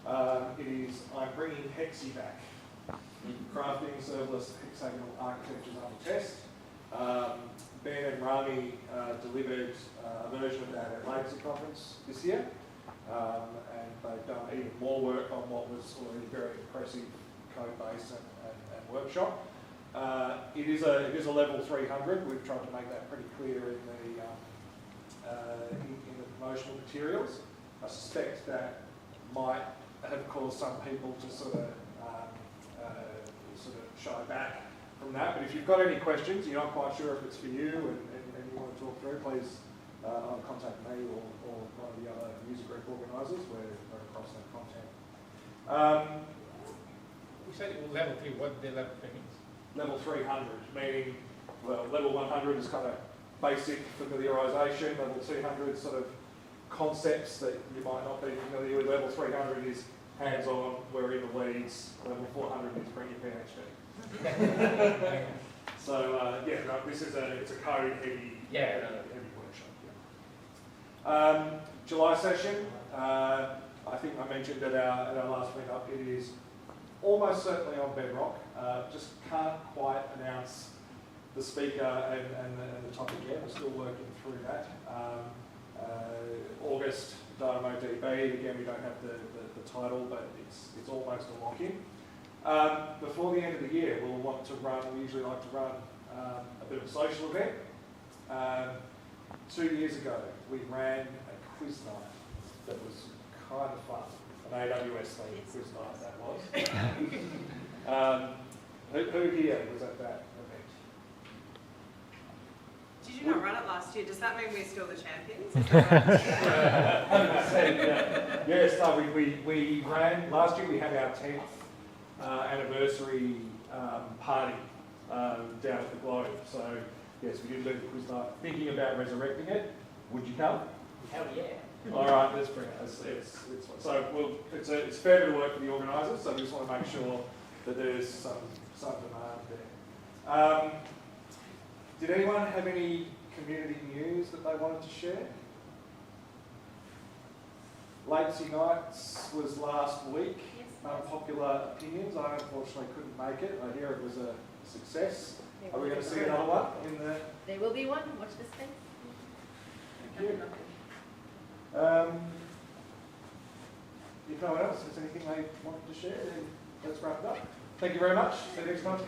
I'm bringing Hexy back. Crafting serverless hexagonal architectures under test. Ben and Rami delivered a version of that at Latency Conference this year, and they've done even more work on what was already a very impressive code base and workshop. It is a level 300. We've tried to make that pretty clear in the promotional materials. I suspect that might have caused some people to sort of shy back from that. But if you've got any questions, you're not quite sure if it's for you, and you want to talk through, please contact me or one of the other user group organisers. We're across that content. We said it was level 3. What the level 3 means? Level 300, meaning, well, level 100 is kind of basic familiarisation. Level 200 sort of concepts that you might not be familiar with. Level 300 is hands-on, we're in the weeds. Level 400 is bring your PhD. So this is it's a code heavy workshop. Yeah. July session. I think I mentioned at our last meetup. It is almost certainly on Bedrock. Just can't quite announce the speaker and the topic yet. We're still working through that. August DynamoDB. Again, we don't have the title, but it's almost a lock-in. Before the end of the year, we'll want to run. We usually like to run a bit of a social event. 2 years ago, we ran a quiz night that was kind of fun. An AWS themed quiz night that was. Who here was at that event? Did you not run it last year? Does that mean we're still the champions? 100%, yes, no, we ran, last year we had our 10th anniversary party down at the Globe. So, yes, we did do the quiz night. Thinking about resurrecting it. Would you come? Hell yeah. All right, let's bring it. It's fair bit of work for the organisers, so we just want to make sure that there's some demand there. Did anyone have any community news that they wanted to share? Latency Nights was last week. Yes. Unpopular opinions. I unfortunately couldn't make it. I hear it was a success. Are we going to see another one in the? There will be one. Watch this space. Thank you. If no one else has anything they wanted to share, then let's wrap it up. Thank you very much. See you next time.